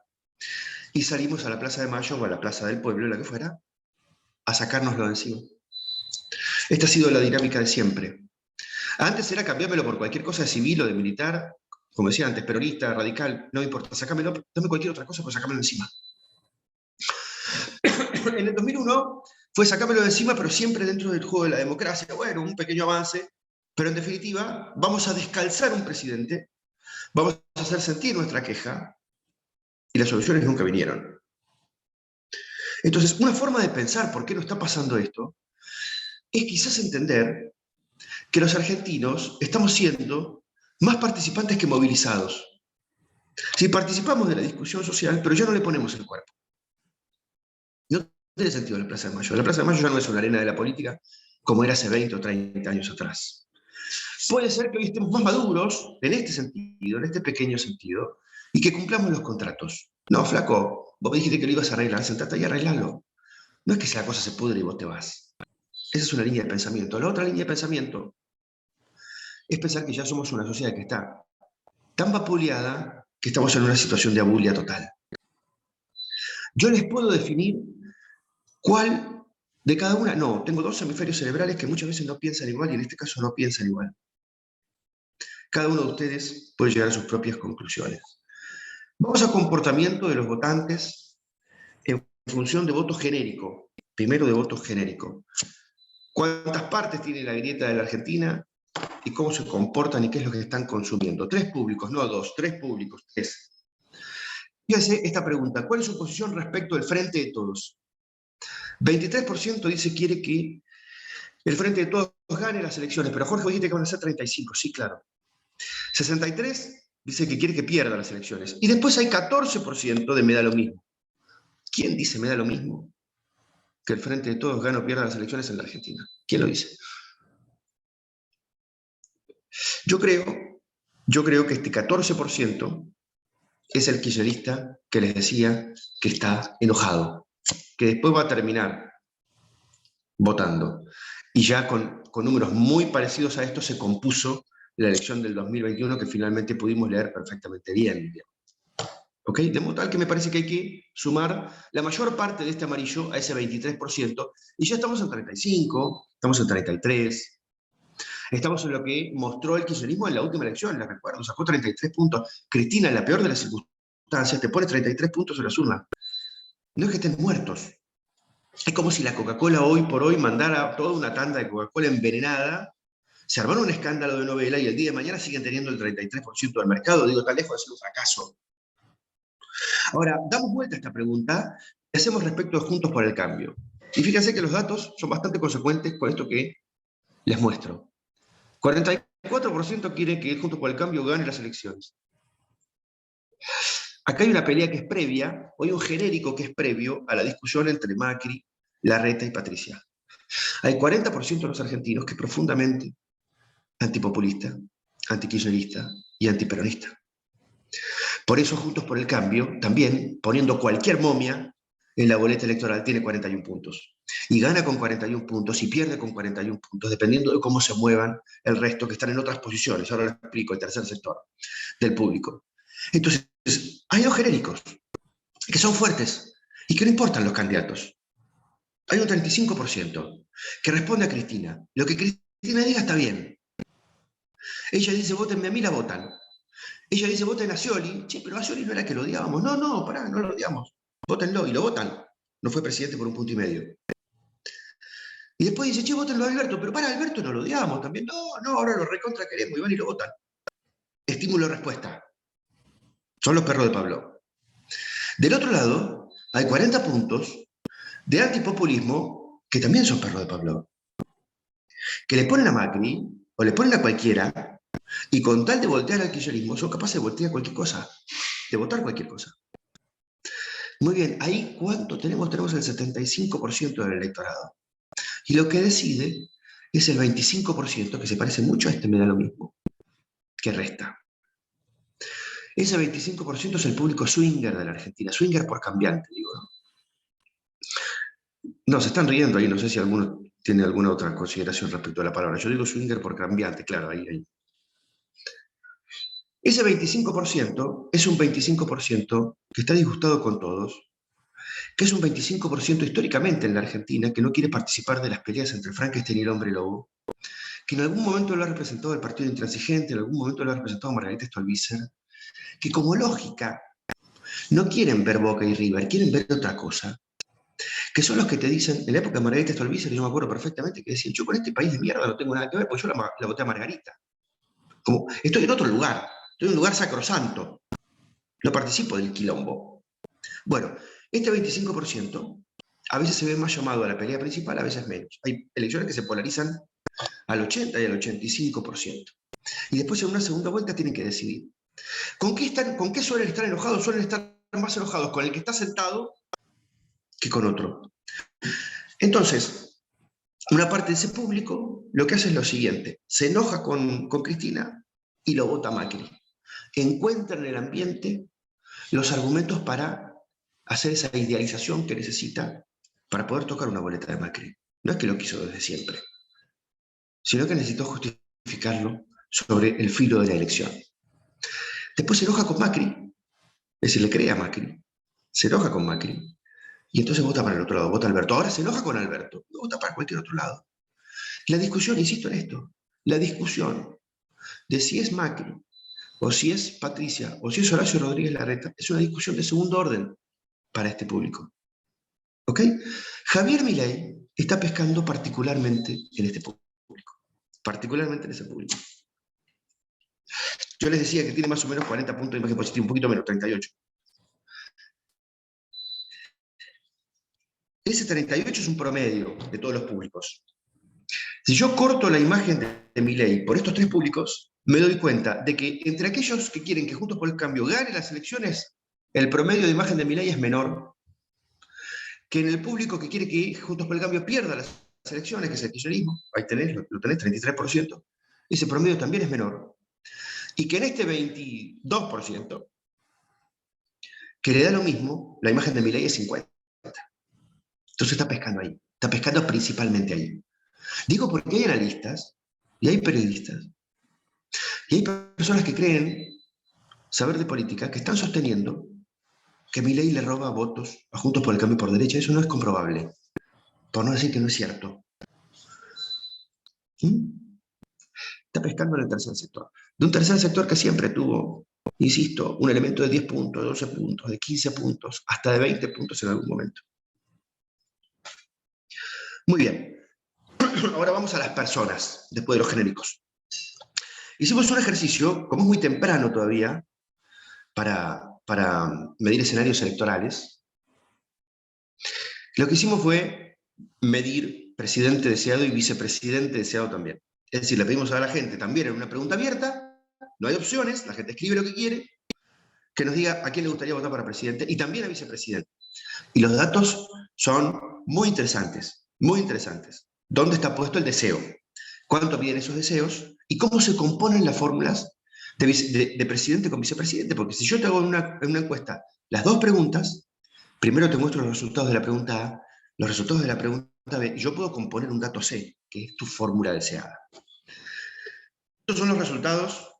y salimos a la Plaza de Mayo o a la Plaza del Pueblo, la que fuera, a sacárnoslo de encima. Esta ha sido la dinámica de siempre. Antes era cambiármelo por cualquier cosa de civil o de militar, como decía antes, peronista, radical, no importa, sacámelo, dame cualquier otra cosa, pero sacámelo encima. En el 2001 fue sacámelo de encima, pero siempre dentro del juego de la democracia. Bueno, un pequeño avance, pero en definitiva vamos a descalzar un presidente, vamos a hacer sentir nuestra queja, y las soluciones nunca vinieron. Entonces, una forma de pensar por qué no está pasando esto es quizás entender que los argentinos estamos siendo más participantes que movilizados. Si participamos de la discusión social, pero ya no le ponemos el cuerpo. No tiene sentido la Plaza de Mayo. La Plaza de Mayo ya no es una arena de la política como era hace 20 o 30 años atrás. Puede ser que hoy estemos más maduros en este sentido, en este pequeño sentido, y que cumplamos los contratos. No, flaco, vos me dijiste que lo ibas a arreglar, sentate y arreglalo. No es que si la cosa se pudre y vos te vas. Esa es una línea de pensamiento. La otra línea de pensamiento es pensar que ya somos una sociedad que está tan vapuleada que estamos en una situación de abulia total. Yo les puedo definir cuál de cada una. No, tengo dos hemisferios cerebrales que muchas veces no piensan igual y en este caso no piensan igual. Cada uno de ustedes puede llegar a sus propias conclusiones. Vamos al comportamiento de los votantes en función de voto genérico. Primero de voto genérico. ¿Cuántas partes tiene la grieta de la Argentina? Y cómo se comportan y qué es lo que están consumiendo. Tres públicos, no dos, tres públicos, tres. Fíjense esta pregunta, ¿cuál es su posición respecto del Frente de Todos? 23% dice quiere que el Frente de Todos gane las elecciones, pero Jorge, dijiste que van a ser 35, sí, claro. 63% dice que quiere que pierda las elecciones. Y después hay 14% de me da lo mismo. ¿Quién dice me da lo mismo? Que el Frente de Todos gane o pierda las elecciones en la Argentina. ¿Quién lo dice? Yo creo que este 14% es el kirchnerista que les decía que está enojado, que después va a terminar votando. Y ya con números muy parecidos a esto se compuso la elección del 2021 que finalmente pudimos leer perfectamente bien. ¿Ok? De modo tal que me parece que hay que sumar la mayor parte de este amarillo a ese 23%, y ya estamos en 35, estamos en 33, estamos en lo que mostró el kirchnerismo en la última elección, la recuerdo, sacó 33 puntos. Cristina, en la peor de las circunstancias, te pone 33 puntos en las urnas. No es que estén muertos. Es como si la Coca-Cola hoy por hoy mandara toda una tanda de Coca-Cola envenenada, se armaron un escándalo de novela y el día de mañana siguen teniendo el 33% del mercado. Digo, tan lejos de ser un fracaso. Ahora, damos vuelta a esta pregunta y hacemos respecto de Juntos por el Cambio. Y fíjense que los datos son bastante consecuentes con esto que les muestro. 44% quiere que Juntos por el Cambio gane las elecciones. Acá hay una pelea que es previa, o hay un genérico que es previo a la discusión entre Macri, Larreta y Patricia. Hay 40% de los argentinos que es profundamente antipopulista, antikirchnerista y antiperonista. Por eso Juntos por el Cambio, también poniendo cualquier momia en la boleta electoral, tiene 41 puntos. Y gana con 41 puntos y pierde con 41 puntos, dependiendo de cómo se muevan el resto, que están en otras posiciones. Ahora lo explico, el tercer sector del público. Entonces, hay dos genéricos que son fuertes y que no importan los candidatos. Hay un 35% que responde a Cristina. Lo que Cristina diga está bien. Ella dice, votenme a mí, la votan. Ella dice, voten a Scioli. Che, pero a Scioli no era que lo odiábamos. No, pará, no lo odiamos. Vótenlo, y lo votan. No fue presidente por 1,5 puntos. Y después dice, che, votenlo a Alberto. Pero para Alberto no lo odiamos también. No, ahora lo recontra queremos y van y lo votan. Estímulo-respuesta. Son los perros de Pablo. Del otro lado, hay 40 puntos de antipopulismo que también son perros de Pablo. Que le ponen a Macri, o le ponen a cualquiera, y con tal de voltear al kirchnerismo, son capaces de voltear cualquier cosa, de votar cualquier cosa. Muy bien, ahí ¿cuánto tenemos? Tenemos el 75% del electorado. Y lo que decide es el 25%, que se parece mucho a este me da lo mismo, que resta. Ese 25% es el público swinger de la Argentina, swinger por cambiante, digo, ¿no? No, se están riendo ahí, no sé si alguno tiene alguna otra consideración respecto a la palabra. Yo digo swinger por cambiante, claro, ahí. Ese 25% es un 25% que está disgustado con todos, que es un 25% históricamente en la Argentina que no quiere participar de las peleas entre Frankenstein y el hombre lobo, que en algún momento lo ha representado el Partido Intransigente, en algún momento lo ha representado Margarita Stolbizer, que como lógica no quieren ver Boca y River, quieren ver otra cosa, que son los que te dicen, en la época de Margarita Stolbizer, yo me acuerdo perfectamente que decían, yo con este país de mierda no tengo nada que ver, pues yo la voté a Margarita. Como, estoy en otro lugar, estoy en un lugar sacrosanto, no participo del quilombo. Bueno, este 25% a veces se ve más llamado a la pelea principal, a veces menos. Hay elecciones que se polarizan al 80 y al 85%. Y después en una segunda vuelta tienen que decidir. ¿Con qué suelen estar enojados? Suelen estar más enojados con el que está sentado que con otro. Entonces, una parte de ese público lo que hace es lo siguiente, se enoja con Cristina y lo vota Macri. Encuentra en el ambiente los argumentos para hacer esa idealización que necesita para poder tocar una boleta de Macri. No es que lo quiso desde siempre, sino que necesitó justificarlo sobre el filo de la elección. Después se enoja con Macri, es decir, le cree a Macri, se enoja con Macri, y entonces vota para el otro lado, vota a Alberto. Ahora se enoja con Alberto, no vota para cualquier otro lado. La discusión, insisto en esto, la discusión de si es Macri, o si es Patricia, o si es Horacio Rodríguez Larreta, es una discusión de segundo orden para este público. ¿Ok? Javier Milei está pescando particularmente en este público. Particularmente en ese público. Yo les decía que tiene más o menos 40 puntos de imagen positiva, un poquito menos, 38. Ese 38 es un promedio de todos los públicos. Si yo corto la imagen de Milei por estos tres públicos, me doy cuenta de que entre aquellos que quieren que Juntos por el Cambio gane las elecciones, el promedio de imagen de Milei es menor que en el público que quiere que Juntos por el Cambio pierda las elecciones, que es el kirchnerismo. Ahí tenés, lo tenés, 33%. Ese promedio también es menor. Y que en este 22%, que le da lo mismo, la imagen de Milei es 50%. Entonces está pescando ahí. Está pescando principalmente ahí. Digo porque hay analistas y hay periodistas y hay personas que creen saber de política que están sosteniendo que Milei le roba votos a Juntos por el Cambio por derecha. Eso no es comprobable, por no decir que no es cierto. ¿Mm? Está pescando en el tercer sector. De un tercer sector que siempre tuvo, insisto, un elemento de 10 puntos, de 12 puntos, de 15 puntos, hasta de 20 puntos en algún momento. Muy bien. Ahora vamos a las personas, después de los genéricos. Hicimos un ejercicio, como es muy temprano todavía, para medir escenarios electorales. Lo que hicimos fue medir presidente deseado y vicepresidente deseado también. Es decir, le pedimos a la gente también en una pregunta abierta, no hay opciones, la gente escribe lo que quiere, que nos diga a quién le gustaría votar para presidente y también a vicepresidente. Y los datos son muy interesantes, muy interesantes. ¿Dónde está puesto el deseo? ¿Cuánto miden esos deseos? ¿Y cómo se componen las fórmulas de presidente con vicepresidente? Porque si yo te hago en una encuesta las dos preguntas, primero te muestro los resultados de la pregunta A, los resultados de la pregunta B, y yo puedo componer un dato C, que es tu fórmula deseada. Estos son los resultados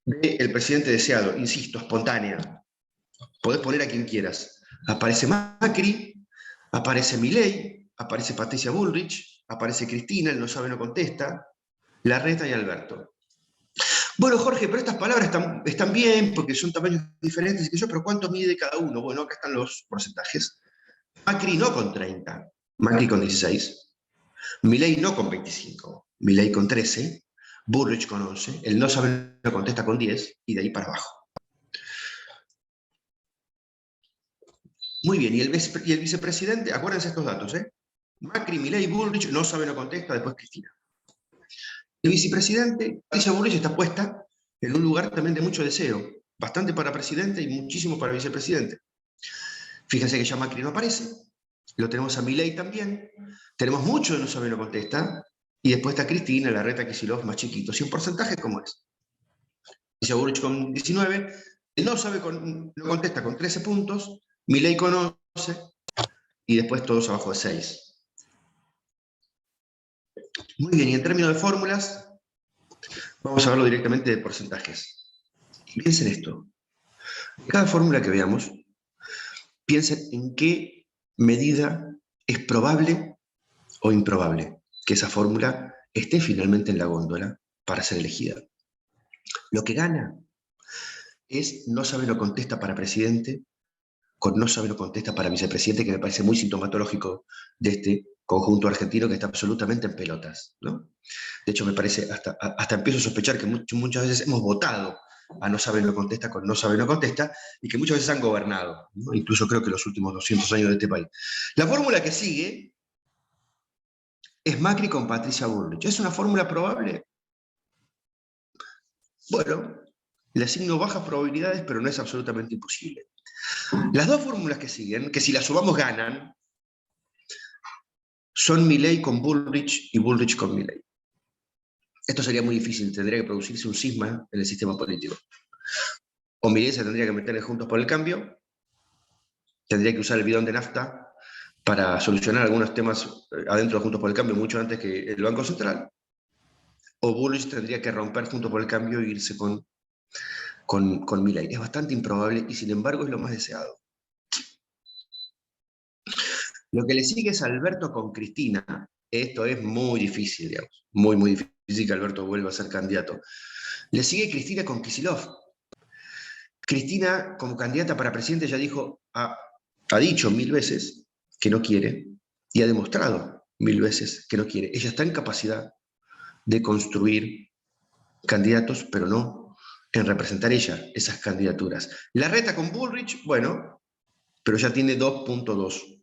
del presidente deseado, insisto, espontánea. Podés poner a quien quieras. Aparece Macri, aparece Milei, aparece Patricia Bullrich, aparece Cristina, el no sabe, no contesta, Larreta y Alberto. Bueno, Jorge, pero estas palabras están bien porque son tamaños diferentes, pero ¿cuánto mide cada uno? Bueno, acá están los porcentajes. Macri no con 30, Macri con 16. Milei no con 25, Milei con 13, Bullrich con 11, el no sabe, no contesta con 10, y de ahí para abajo. Muy bien, y el vicepresidente, acuérdense estos datos, Macri, Milei, Bullrich, no sabe, no contesta, después Cristina. El vicepresidente, Patricia Bullrich, está puesta en un lugar también de mucho deseo, bastante para presidente y muchísimo para vicepresidente. Fíjense que ya Macri no aparece, lo tenemos a Milei también, tenemos mucho de no sabe, no contesta, y después está Cristina, Larreta, Kicillof, más chiquitos. ¿Y un porcentaje cómo es? Patricia Bullrich con 19, el no sabe, no contesta con 13 puntos, Milei con 11, y después todos abajo de 6. Muy bien, y en términos de fórmulas, vamos a verlo directamente de porcentajes. Piensen esto. En cada fórmula que veamos, piensen en qué medida es probable o improbable que esa fórmula esté finalmente en la góndola para ser elegida. Lo que gana es no sabe, no contesta para presidente, con no sabe, no contesta para vicepresidente, que me parece muy sintomatológico de este conjunto argentino que está absolutamente en pelotas, ¿no? De hecho, me parece, hasta empiezo a sospechar que muchas veces hemos votado a no sabe, no contesta, con no sabe, no contesta, y que muchas veces han gobernado, ¿no? Incluso creo que los últimos 200 años de este país. La fórmula que sigue es Macri con Patricia Bullrich. ¿Es una fórmula probable? Bueno, le asigno bajas probabilidades, pero no es absolutamente imposible. Las dos fórmulas que siguen, que si las sumamos ganan, son Milei con Bullrich y Bullrich con Milei. Esto sería muy difícil, tendría que producirse un cisma en el sistema político. o Milei se tendría que meter en Juntos por el Cambio, tendría que usar el bidón de nafta para solucionar algunos temas adentro de Juntos por el Cambio mucho antes que el Banco Central, o Bullrich tendría que romper Juntos por el Cambio e irse con Milei. Es bastante improbable y sin embargo es lo más deseado. Lo que le sigue es Alberto con Cristina. Esto es muy difícil, digamos. Muy, muy difícil que Alberto vuelva a ser candidato. Le sigue Cristina con Kicillof. Cristina, como candidata para presidente, ya dijo, ha dicho 1000 veces que no quiere y ha demostrado 1000 veces que no quiere. Ella está en capacidad de construir candidatos, pero no en representar ella esas candidaturas. La reta con Bullrich, bueno, pero ya tiene 2.2.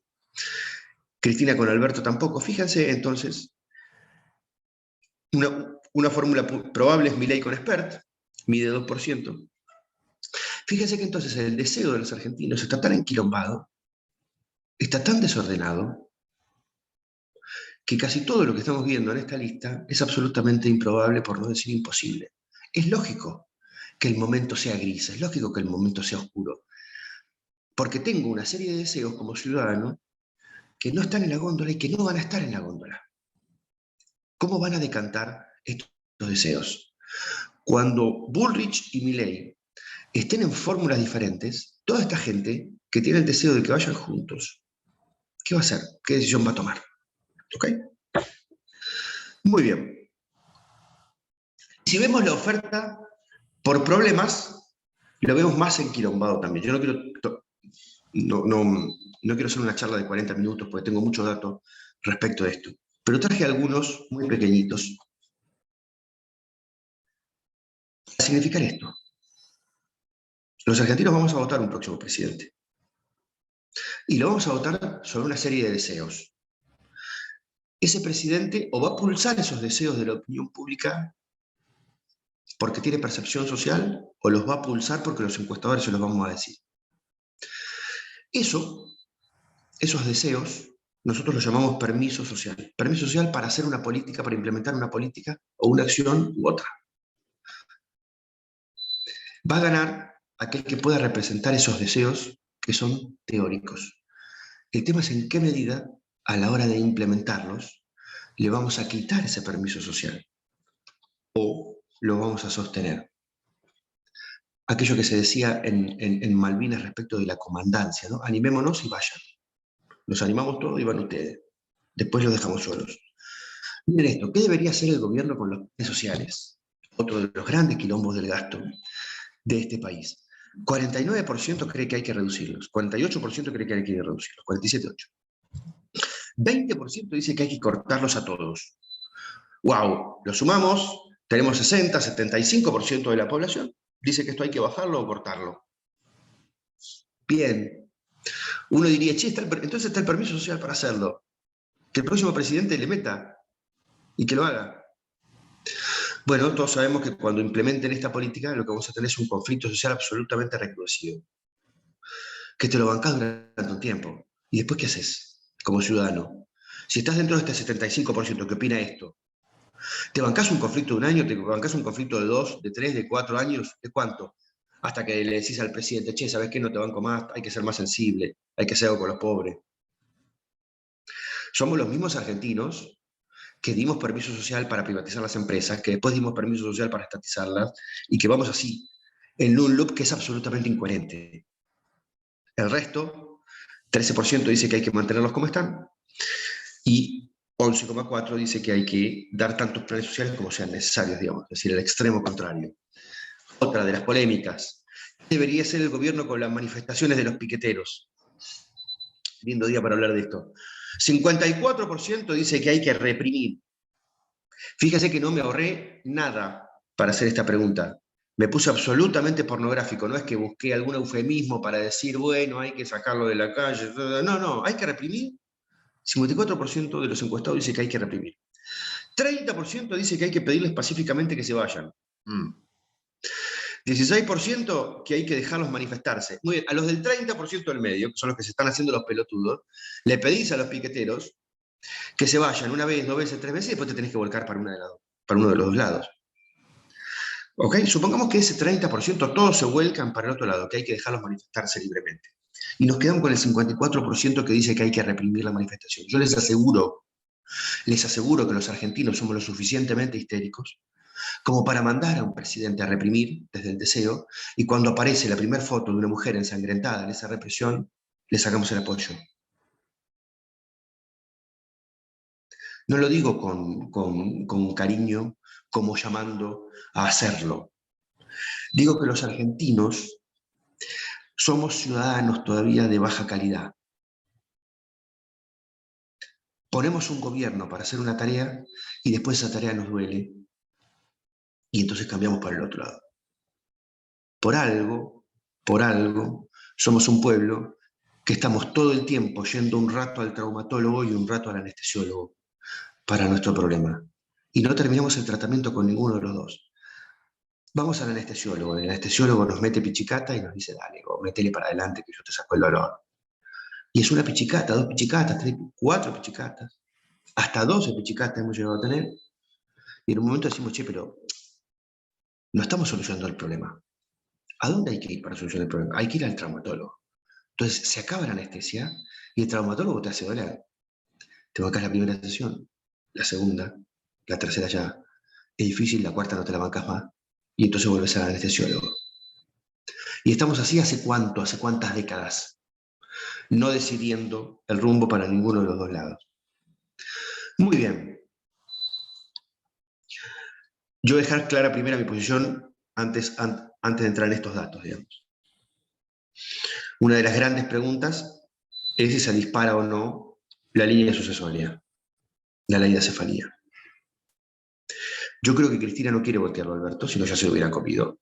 Cristina con Alberto tampoco. Fíjense entonces, una fórmula probable es Milei con Expert, mide 2%. Fíjense que entonces el deseo de los argentinos está tan enquilombado, está tan desordenado, que casi todo lo que estamos viendo en esta lista es absolutamente improbable, por no decir imposible. Es lógico que el momento sea gris, es lógico que el momento sea oscuro, porque tengo una serie de deseos como ciudadano que no están en la góndola y que no van a estar en la góndola. ¿Cómo van a decantar estos deseos? Cuando Bullrich y Milei estén en fórmulas diferentes, toda esta gente que tiene el deseo de que vayan juntos, ¿qué va a hacer? ¿Qué decisión va a tomar? ¿Ok? Muy bien. Si vemos la oferta por problemas, lo vemos más enquilombado también. Yo no quiero hacer una charla de 40 minutos porque tengo mucho dato respecto de esto, pero traje algunos muy pequeñitos para significar esto. Los argentinos vamos a votar un próximo presidente y lo vamos a votar sobre una serie de deseos. Ese presidente o va a pulsar esos deseos de la opinión pública porque tiene percepción social, o los va a pulsar porque los encuestadores se los vamos a decir. Esos deseos, nosotros los llamamos permiso social. Permiso social para hacer una política, para implementar una política o una acción u otra. Va a ganar aquel que pueda representar esos deseos que son teóricos. El tema es en qué medida, a la hora de implementarlos, le vamos a quitar ese permiso social o lo vamos a sostener. Aquello que se decía en Malvinas respecto de la comandancia, ¿no? Animémonos y vayan. Los animamos todos y van ustedes. Después los dejamos solos. Miren esto, ¿qué debería hacer el gobierno con los planes sociales? Otro de los grandes quilombos del gasto de este país. 49% cree que hay que reducirlos, 48% cree que hay que reducirlos, 47,8%. 20% dice que hay que cortarlos a todos. ¡Wow! Lo sumamos, tenemos 60, 75% de la población dice que esto hay que bajarlo o cortarlo. Bien. Uno diría, che, entonces está el permiso social para hacerlo. Que el próximo presidente le meta y que lo haga. Bueno, todos sabemos que cuando implementen esta política lo que vamos a tener es un conflicto social absolutamente recrudecido. Que te lo bancás durante un tiempo. ¿Y después qué haces como ciudadano? Si estás dentro de este 75% que opina esto, ¿te bancás un conflicto de un año? ¿Te bancás un conflicto de 2, de 3, de 4 años? ¿De cuánto? Hasta que le decís al presidente, che, ¿sabes qué? No te banco más, hay que ser más sensible, hay que hacer algo con los pobres. Somos los mismos argentinos que dimos permiso social para privatizar las empresas, que después dimos permiso social para estatizarlas, y que vamos así, en un loop que es absolutamente incoherente. El resto, 13% dice que hay que mantenerlos como están, y 11,4% dice que hay que dar tantos planes sociales como sean necesarios, digamos, es decir, el extremo contrario. Otra de las polémicas, debería ser el gobierno con las manifestaciones de los piqueteros. Lindo día para hablar de esto. 54% dice que hay que reprimir. Fíjese que no me ahorré nada para hacer esta pregunta. Me puse absolutamente pornográfico, no es que busqué algún eufemismo para decir, bueno, hay que sacarlo de la calle. No, hay que reprimir. 54% de los encuestados dice que hay que reprimir. 30% dice que hay que pedirles pacíficamente que se vayan. 16% que hay que dejarlos manifestarse. Muy bien, a los del 30% del medio, que son los que se están haciendo los pelotudos, le pedís a los piqueteros que se vayan una vez, 2 veces, 3 veces, y después te tenés que volcar para uno de los dos lados. ¿Ok? Supongamos que ese 30% todos se vuelcan para el otro lado, que hay que dejarlos manifestarse libremente. Y nos quedamos con el 54% que dice que hay que reprimir la manifestación. Yo les aseguro que los argentinos somos lo suficientemente histéricos como para mandar a un presidente a reprimir desde el deseo, y cuando aparece la primera foto de una mujer ensangrentada en esa represión, le sacamos el apoyo. No lo digo con cariño, como llamando a hacerlo. Digo que los argentinos somos ciudadanos todavía de baja calidad. Ponemos un gobierno para hacer una tarea y después esa tarea nos duele y entonces cambiamos para el otro lado. Por algo, somos un pueblo que estamos todo el tiempo yendo un rato al traumatólogo y un rato al anestesiólogo para nuestro problema. Y no terminamos el tratamiento con ninguno de los dos. Vamos al anestesiólogo, el anestesiólogo nos mete pichicata y nos dice, dale, métele para adelante que yo te saco el dolor. Y es una pichicata, 2 pichicatas, 3, 4 pichicatas, hasta 12 pichicatas hemos llegado a tener. Y en un momento decimos, che, pero no estamos solucionando el problema. ¿A dónde hay que ir para solucionar el problema? Hay que ir al traumatólogo. Entonces se acaba la anestesia y el traumatólogo te hace doler. Te bancas la primera sesión, la segunda, la tercera ya. Es difícil, la cuarta no te la bancas más. Y entonces vuelves al anestesiólogo. Y estamos así hace cuántas décadas, no decidiendo el rumbo para ninguno de los dos lados. Muy bien. Yo dejar clara primero mi posición antes de entrar en estos datos, digamos. Una de las grandes preguntas es si se dispara o no la línea sucesoria, la ley de acefalía. Yo creo que Cristina no quiere voltearlo a Alberto, si no ya se lo hubiera comido,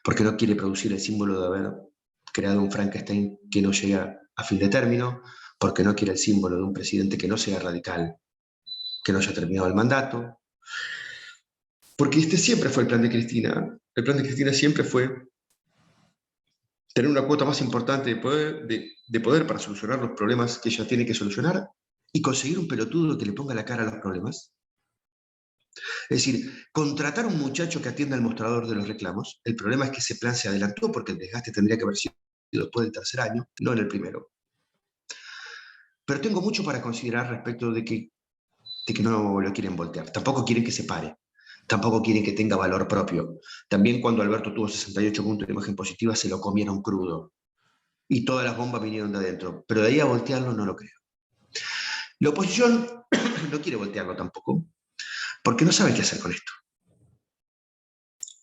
porque no quiere producir el símbolo de haber creado un Frankenstein que no llega a fin de término, porque no quiere el símbolo de un presidente que no sea radical, que no haya terminado el mandato, porque este siempre fue el plan de Cristina. El plan de Cristina siempre fue tener una cuota más importante de poder para solucionar los problemas que ella tiene que solucionar y conseguir un pelotudo que le ponga la cara a los problemas. Es decir, contratar a un muchacho que atienda el mostrador de los reclamos. El problema es que ese plan se adelantó porque el desgaste tendría que haber sido después del tercer año, no en el primero. Pero tengo mucho para considerar respecto de que no lo quieren voltear. Tampoco quieren que se pare. Tampoco quieren que tenga valor propio. También cuando Alberto tuvo 68 puntos de imagen positiva, se lo comieron crudo. Y todas las bombas vinieron de adentro. Pero de ahí a voltearlo no lo creo. La oposición no quiere voltearlo tampoco, porque no sabe qué hacer con esto.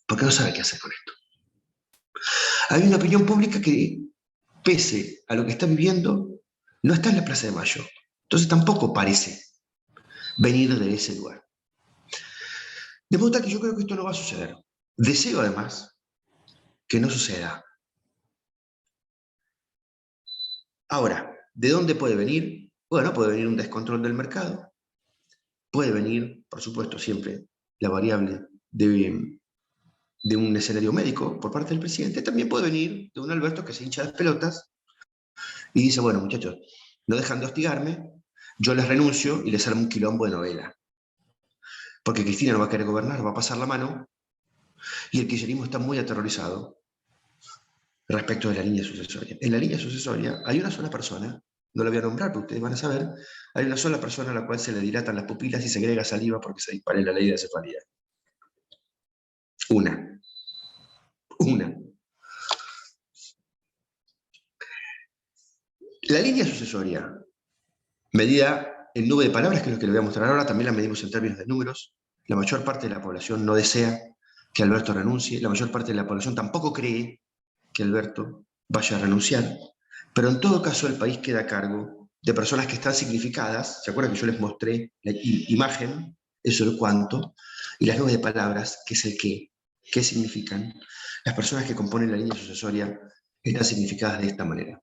Porque no sabe qué hacer con esto. Hay una opinión pública que, pese a lo que está viviendo, no está en la Plaza de Mayo. Entonces tampoco parece venir de ese lugar. De modo que yo creo que esto no va a suceder. Deseo además que no suceda. Ahora, ¿de dónde puede venir? Bueno, puede venir un descontrol del mercado, puede venir, por supuesto, siempre la variable de un escenario médico por parte del presidente, también puede venir de un Alberto que se hincha las pelotas y dice, bueno, muchachos, no dejan de hostigarme, yo les renuncio y les armo un quilombo de novela. Porque Cristina no va a querer gobernar, va a pasar la mano, y el kirchnerismo está muy aterrorizado respecto de la línea sucesoria. En la línea sucesoria hay una sola persona, no la voy a nombrar, pero ustedes van a saber, hay una sola persona a la cual se le dilatan las pupilas y se agrega saliva porque se dispare la ley de cefalía. Una. La línea sucesoria, medida en nube de palabras, que es lo que le voy a mostrar ahora, también la medimos en términos de números. La mayor parte de la población no desea que Alberto renuncie, la mayor parte de la población tampoco cree que Alberto vaya a renunciar, pero en todo caso el país queda a cargo de personas que están significadas. ¿Se acuerdan que yo les mostré la imagen? Eso es el cuánto, y las nubes de palabras, que es el qué significan. Las personas que componen la línea sucesoria están significadas de esta manera.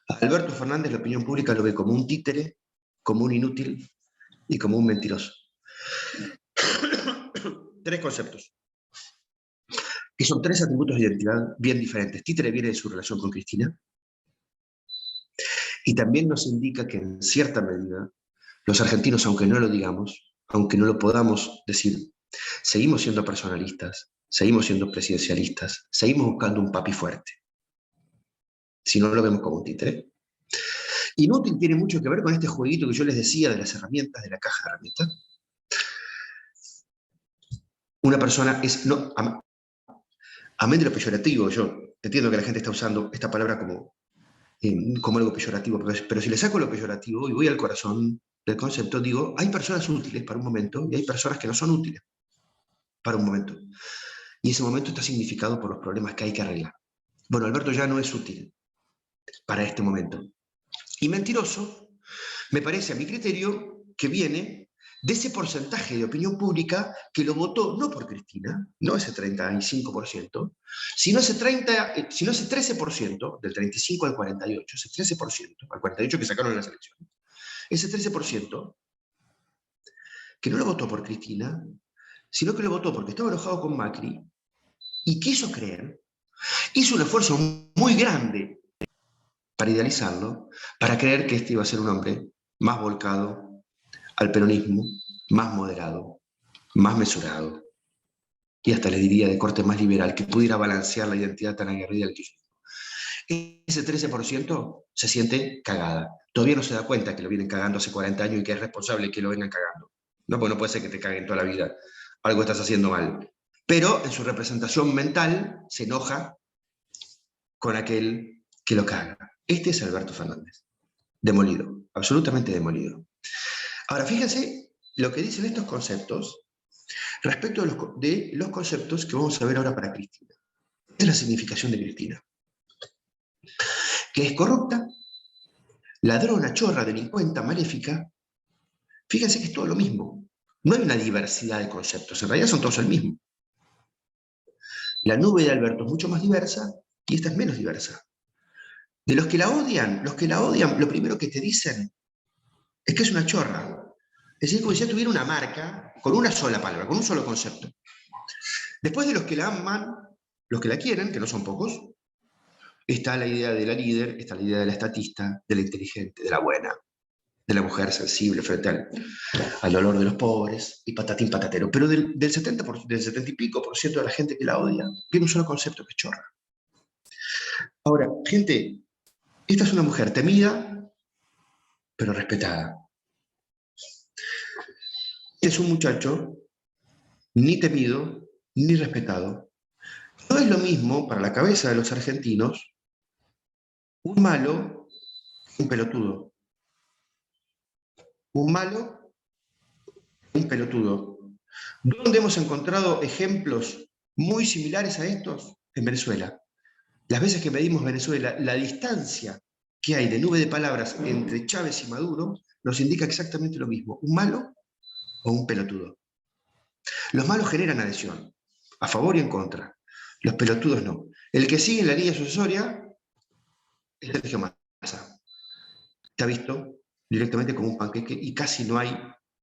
A Alberto Fernández la opinión pública lo ve como un títere, como un inútil y como un mentiroso. Tres conceptos, que son tres atributos de identidad bien diferentes. Títere viene de su relación con Cristina, y también nos indica que en cierta medida los argentinos, aunque no lo digamos, aunque no lo podamos decir Seguimos siendo personalistas, seguimos siendo presidencialistas, seguimos buscando un papi fuerte. Si no lo vemos como un títere. Inútil tiene mucho que ver con este jueguito que yo les decía de las herramientas, de la caja de herramientas. Una persona es, no, amén de lo peyorativo, yo entiendo que la gente está usando esta palabra como algo peyorativo, pero si le saco lo peyorativo y voy al corazón del concepto, digo, hay personas útiles para un momento y hay personas que no son útiles para un momento. Y ese momento está significado por los problemas que hay que arreglar. Bueno, Alberto ya no es útil para este momento. Y mentiroso, me parece a mi criterio que viene de ese porcentaje de opinión pública que lo votó no por Cristina, no ese 35%, sino ese 13%, del 35 al 48, ese 13%, al 48 que sacaron en las elecciones, ese 13% que no lo votó por Cristina, sino que lo votó porque estaba enojado con Macri y quiso creer, hizo un esfuerzo muy grande para idealizarlo, para creer que este iba a ser un hombre más volcado al peronismo, más moderado, más mesurado, y hasta le diría de corte más liberal, que pudiera balancear la identidad tan aguerrida del kirchnerismo. Ese 13% se siente cagada. Todavía no se da cuenta que lo vienen cagando hace 40 años y que es responsable que lo vengan cagando. No, porque no puede ser que te caguen toda la vida. Algo estás haciendo mal. Pero en su representación mental se enoja con aquel que lo caga. Este es Alberto Fernández. Demolido, absolutamente demolido. Ahora, fíjense lo que dicen estos conceptos respecto de los conceptos que vamos a ver ahora para Cristina. Esta es la significación de Cristina. Que es corrupta, ladrona, chorra, delincuenta, maléfica. Fíjense que es todo lo mismo. No hay una diversidad de conceptos, en realidad son todos el mismo. La nube de Alberto es mucho más diversa y esta es menos diversa. De los que la odian, lo primero que te dicen es que es una chorra. Es decir, como si ya tuviera una marca con una sola palabra, con un solo concepto. Después de los que la aman, los que la quieren, que no son pocos, está la idea de la líder, está la idea de la estatista, de la inteligente, de la buena, de la mujer sensible frente al dolor de los pobres, y patatín patatero. Pero del 70 y pico por ciento de la gente que la odia, tiene un solo concepto, que es chorra. Ahora, gente, esta es una mujer temida, pero respetada. Este es un muchacho ni temido, ni respetado. No es lo mismo para la cabeza de los argentinos un malo que un pelotudo. Un malo, un pelotudo. ¿Dónde hemos encontrado ejemplos muy similares a estos? En Venezuela. Las veces que medimos Venezuela, la distancia que hay de nube de palabras entre Chávez y Maduro nos indica exactamente lo mismo. Un malo o un pelotudo. Los malos generan adhesión, a favor y en contra. Los pelotudos no. El que sigue en la línea sucesoria es Sergio Massa. Está visto directamente como un panqueque y casi no hay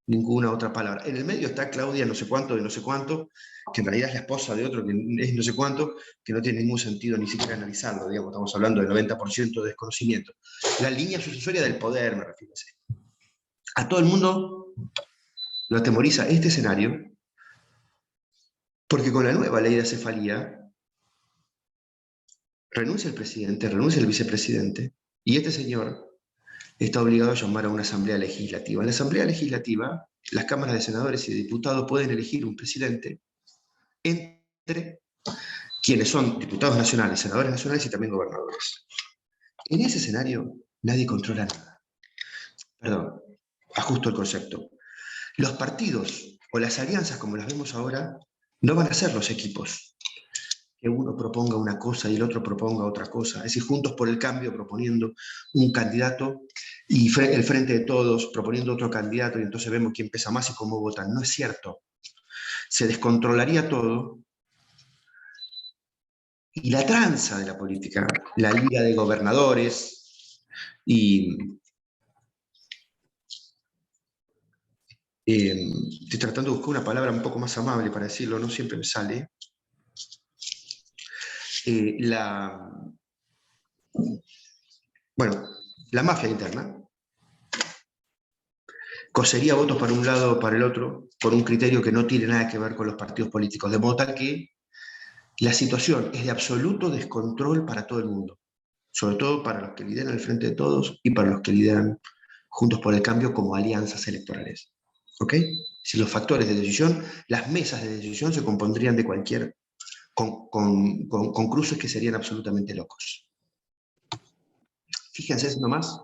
ninguna otra palabra. En el medio está Claudia no sé cuánto de no sé cuánto, que en realidad es la esposa de otro que es no sé cuánto, que no tiene ningún sentido ni siquiera analizarlo, digamos, estamos hablando del 90% de desconocimiento. La línea sucesoria del poder, me refiero a eso. A todo el mundo lo atemoriza este escenario, porque con la nueva ley de acefalía renuncia el presidente, renuncia el vicepresidente, y este señor está obligado a llamar a una asamblea legislativa. En la asamblea legislativa, las cámaras de senadores y de diputados pueden elegir un presidente entre quienes son diputados nacionales, senadores nacionales y también gobernadores. En ese escenario, nadie controla nada. Perdón, ajusto el concepto. Los partidos o las alianzas como las vemos ahora no van a ser los equipos. Que uno proponga una cosa y el otro proponga otra cosa. Es decir, Juntos por el Cambio proponiendo un candidato y el Frente de Todos proponiendo otro candidato y entonces vemos quién pesa más y cómo votan. No es cierto. Se descontrolaría todo y la tranza de la política, la ira de gobernadores y... estoy tratando de buscar una palabra un poco más amable para decirlo, no siempre me sale. Bueno, la mafia interna cosería votos para un lado o para el otro, por un criterio que no tiene nada que ver con los partidos políticos, de modo tal que la situación es de absoluto descontrol para todo el mundo, sobre todo para los que lideran el Frente de Todos y para los que lideran Juntos por el Cambio como alianzas electorales. ¿Ok? Si los factores de decisión, las mesas de decisión se compondrían de cualquier, con cruces que serían absolutamente locos. Fíjense nomás,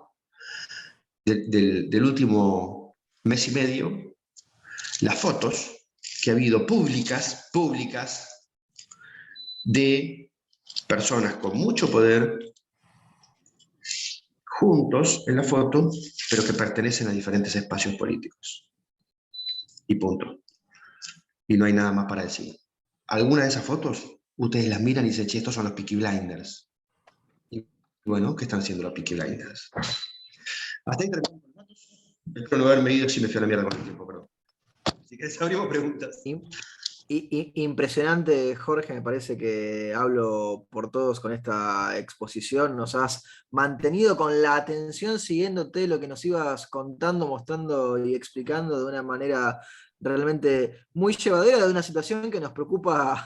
del último mes y medio, las fotos que ha habido públicas, de personas con mucho poder juntos en la foto, pero que pertenecen a diferentes espacios políticos. Y punto. Y no hay nada más para decir. Algunas de esas fotos, ustedes las miran y dicen, che, estos son los Peaky Blinders. Y bueno, ¿qué están haciendo los Peaky Blinders? Hasta ahí terminamos los datos. Espero no haberme ido si me fui a la mierda con el tiempo, perdón. Si querés abrimos preguntas. Impresionante, Jorge, me parece que hablo por todos con esta exposición. Nos has mantenido con la atención siguiéndote lo que nos ibas contando, mostrando y explicando de una manera realmente muy llevadera de una situación que nos preocupa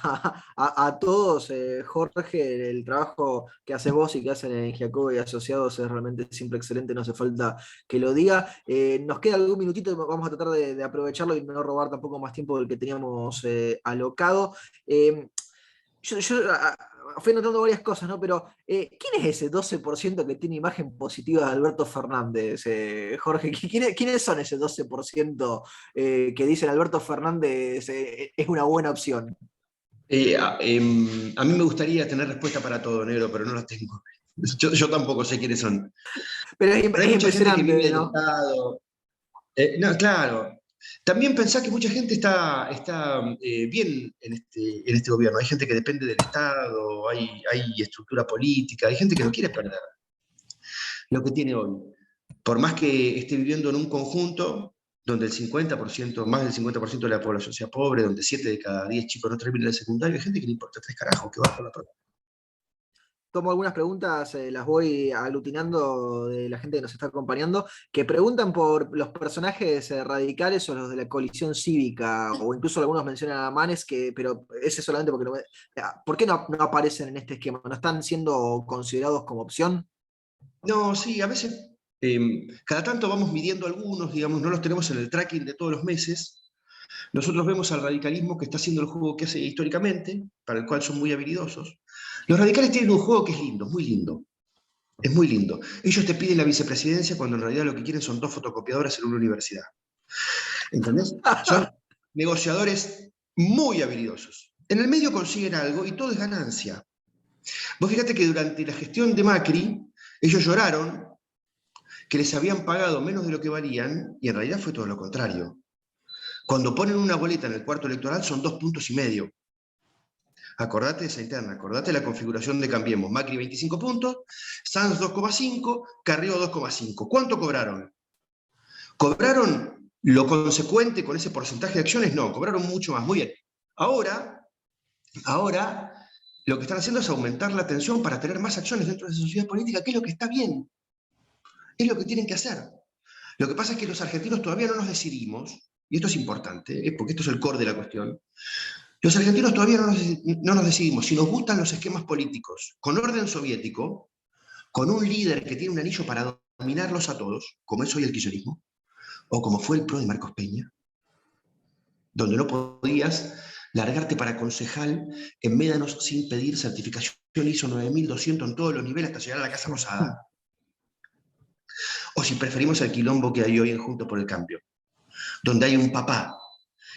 a todos. Jorge, el trabajo que haces vos y que hacen en Giacobo y Asociados es realmente siempre excelente, no hace falta que lo diga. Nos queda algún minutito, vamos a tratar de aprovecharlo y no robar tampoco más tiempo del que teníamos alocado. Eh, fui notando varias cosas, ¿no? Pero, ¿quién es ese 12% que tiene imagen positiva de Alberto Fernández, Jorge? ¿Quiénes son ese 12% que dicen Alberto Fernández es una buena opción? A mí me gustaría tener respuesta para todo, negro, pero no la tengo. Yo tampoco sé quiénes son. Pero Pero hay es mucha gente que vive impresionante, del ¿no? Estado. No, claro. También pensá que mucha gente está bien en este gobierno. Hay gente que depende del Estado, hay estructura política, hay gente que no quiere perder lo que tiene hoy. Por más que esté viviendo en un conjunto donde el 50%, más del 50% de la población sea pobre, donde 7 de cada 10 chicos no terminen el secundario, hay gente que le importa 3 carajos, que va por la prueba. Tomo algunas preguntas, las voy aglutinando de la gente que nos está acompañando, que preguntan por los personajes radicales o los de la coalición cívica, o incluso algunos mencionan a Manes, pero ese solamente porque ¿por qué no aparecen en este esquema? ¿No están siendo considerados como opción? No, sí, a veces, cada tanto vamos midiendo algunos, digamos, no los tenemos en el tracking de todos los meses. Nosotros vemos al radicalismo que está haciendo el juego que hace históricamente, para el cual son muy habilidosos. Los radicales tienen un juego que es lindo, muy lindo. Es muy lindo. Ellos te piden la vicepresidencia cuando en realidad lo que quieren son 2 fotocopiadoras en una universidad. ¿Entendés? Son negociadores muy habilidosos. En el medio consiguen algo y todo es ganancia. Vos fíjate que durante la gestión de Macri, ellos lloraron que les habían pagado menos de lo que valían y en realidad fue todo lo contrario. Cuando ponen una boleta en el cuarto electoral son 2,5 puntos. Acordate de esa interna, acordate de la configuración de Cambiemos. Macri 25 puntos, Sanz 2,5, Carrió 2,5. ¿Cuánto cobraron? ¿Cobraron lo consecuente con ese porcentaje de acciones? No, cobraron mucho más. Muy bien. Ahora lo que están haciendo es aumentar la tensión para tener más acciones dentro de esa sociedad política, que es lo que está bien. Es lo que tienen que hacer. Lo que pasa es que los argentinos todavía no nos decidimos, y esto es importante, porque esto es el core de la cuestión. Los argentinos todavía no nos decidimos si nos gustan los esquemas políticos con orden soviético, con un líder que tiene un anillo para dominarlos a todos, como es hoy el kirchnerismo, o como fue el PRO de Marcos Peña, donde no podías largarte para concejal en médanos sin pedir certificación ISO 9200 en todos los niveles hasta llegar a la Casa Rosada. O si preferimos el quilombo que hay hoy en Juntos por el Cambio, donde hay un papá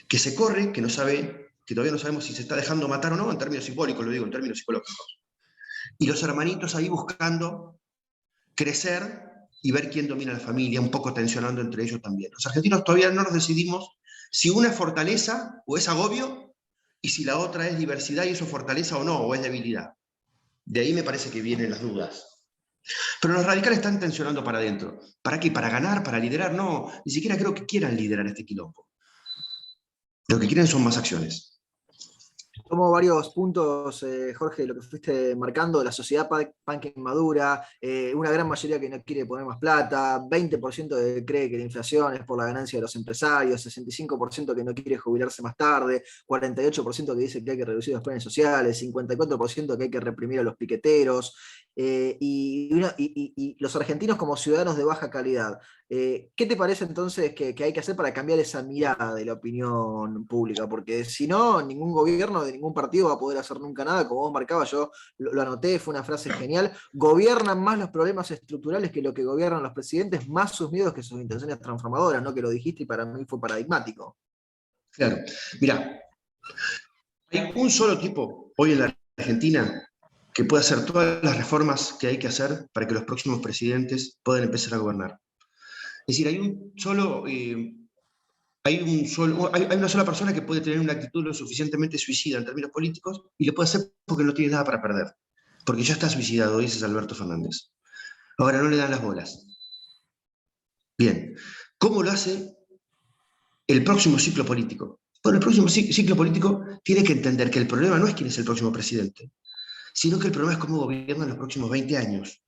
que se corre, que no sabe, que todavía no sabemos si se está dejando matar o no, en términos simbólicos, lo digo, en términos psicológicos. Y los hermanitos ahí buscando crecer y ver quién domina la familia, un poco tensionando entre ellos también. Los argentinos todavía no nos decidimos si una es fortaleza o es agobio, y si la otra es diversidad y eso fortaleza o no, o es debilidad. De ahí me parece que vienen las dudas. Pero los radicales están tensionando para adentro. ¿Para qué? ¿Para ganar? ¿Para liderar? No, ni siquiera creo que quieran liderar este quilombo. Lo que quieren son más acciones. Tomo varios puntos, Jorge, de lo que fuiste marcando, la sociedad punk inmadura, una gran mayoría que no quiere poner más plata, 20% que cree que la inflación es por la ganancia de los empresarios, 65% que no quiere jubilarse más tarde, 48% que dice que hay que reducir los planes sociales, 54% que hay que reprimir a los piqueteros, y los argentinos como ciudadanos de baja calidad. ¿Qué te parece entonces que hay que hacer para cambiar esa mirada de la opinión pública? Porque si no, ningún gobierno de ningún partido va a poder hacer nunca nada. Como vos marcabas, yo lo anoté, fue una frase genial. Gobiernan más los problemas estructurales que lo que gobiernan los presidentes, más sus miedos que sus intenciones transformadoras, ¿no? Que lo dijiste y para mí fue paradigmático. Claro, mira, hay un solo tipo hoy en la Argentina que puede hacer todas las reformas que hay que hacer para que los próximos presidentes puedan empezar a gobernar. Es decir, hay una sola persona que puede tener una actitud lo suficientemente suicida en términos políticos y lo puede hacer porque no tiene nada para perder. Porque ya está suicidado, dice Alberto Fernández. Ahora no le dan las bolas. Bien, ¿cómo lo hace el próximo ciclo político? Bueno, el próximo ciclo político tiene que entender que el problema no es quién es el próximo presidente, sino que el problema es cómo gobiernan los próximos 20 años.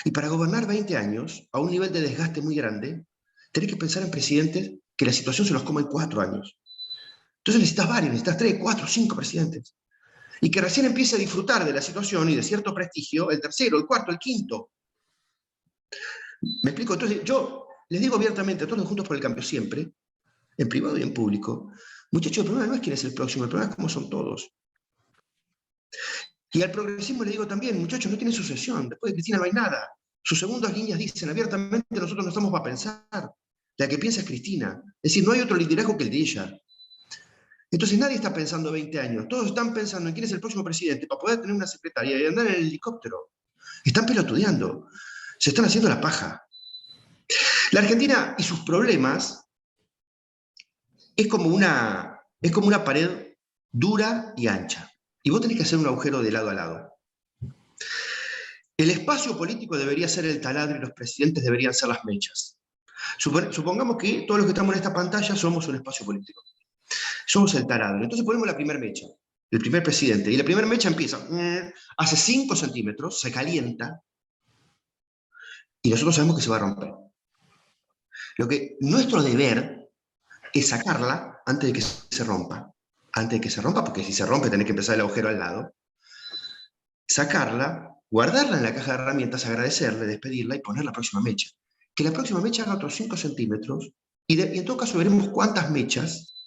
Y para gobernar 20 años, a un nivel de desgaste muy grande, tenés que pensar en presidentes que la situación se los coma en 4 años. Entonces necesitas varios, necesitas 3, 4, 5 presidentes. Y que recién empiece a disfrutar de la situación y de cierto prestigio el tercero, el cuarto, el quinto. ¿Me explico? Entonces yo les digo abiertamente a todos los Juntos por el Cambio siempre, en privado y en público, muchachos, el problema no es quién es el próximo, el problema es cómo son todos. Y al progresismo le digo también, muchachos, no tienen sucesión, después de Cristina no hay nada. Sus segundas líneas dicen abiertamente, nosotros no estamos para pensar. La que piensa es Cristina. Es decir, no hay otro liderazgo que el de ella. Entonces nadie está pensando 20 años, todos están pensando en quién es el próximo presidente para poder tener una secretaria y andar en el helicóptero. Están pelotudeando, se están haciendo la paja. La Argentina y sus problemas es como una pared dura y ancha. Y vos tenés que hacer un agujero de lado a lado. El espacio político debería ser el taladro y los presidentes deberían ser las mechas. Supongamos que todos los que estamos en esta pantalla somos un espacio político. Somos el taladro. Entonces ponemos la primera mecha, el primer presidente. Y la primera mecha empieza, hace 5 centímetros, se calienta, y nosotros sabemos que se va a romper. Nuestro deber es sacarla antes de que se rompa. Antes de que se rompa, porque si se rompe tenés que empezar el agujero al lado. Sacarla, guardarla en la caja de herramientas, agradecerle, despedirla y poner la próxima mecha. Que la próxima mecha haga otros 5 centímetros y en todo caso veremos cuántas mechas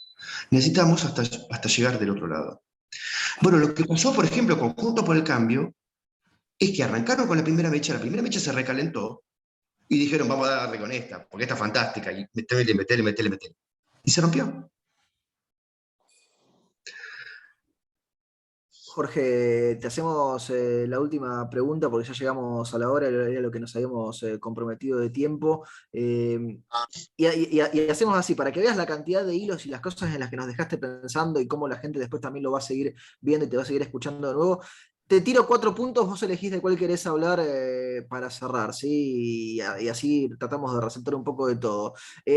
necesitamos hasta llegar del otro lado. Bueno, lo que pasó, por ejemplo, con Juntos por el Cambio, es que arrancaron con la primera mecha se recalentó y dijeron, vamos a darle con esta, porque esta es fantástica, y metele. Y se rompió. Jorge, te hacemos la última pregunta porque ya llegamos a la hora, era lo que nos habíamos comprometido de tiempo. Y hacemos así, para que veas la cantidad de hilos y las cosas en las que nos dejaste pensando y cómo la gente después también lo va a seguir viendo y te va a seguir escuchando de nuevo. Te tiro 4 puntos, vos elegís de cuál querés hablar para cerrar, ¿sí? Y así tratamos de resaltar un poco de todo.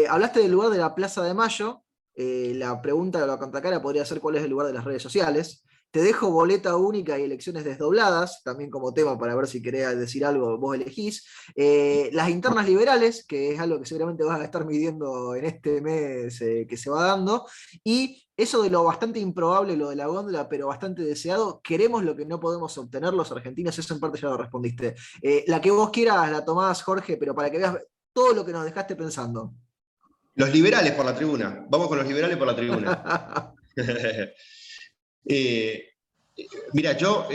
Hablaste del lugar de la Plaza de Mayo. La pregunta de la contracara podría ser cuál es el lugar de las redes sociales. Te dejo boleta única y elecciones desdobladas, también como tema para ver si querés decir algo, vos elegís. Las internas liberales, que es algo que seguramente vas a estar midiendo en este mes que se va dando. Y eso de lo bastante improbable, lo de la góndola, pero bastante deseado, queremos lo que no podemos obtener los argentinos, eso en parte ya lo respondiste. La que vos quieras la tomás, Jorge, pero para que veas todo lo que nos dejaste pensando. Los liberales por la tribuna. Vamos con los liberales por la tribuna. Eh, Mira, yo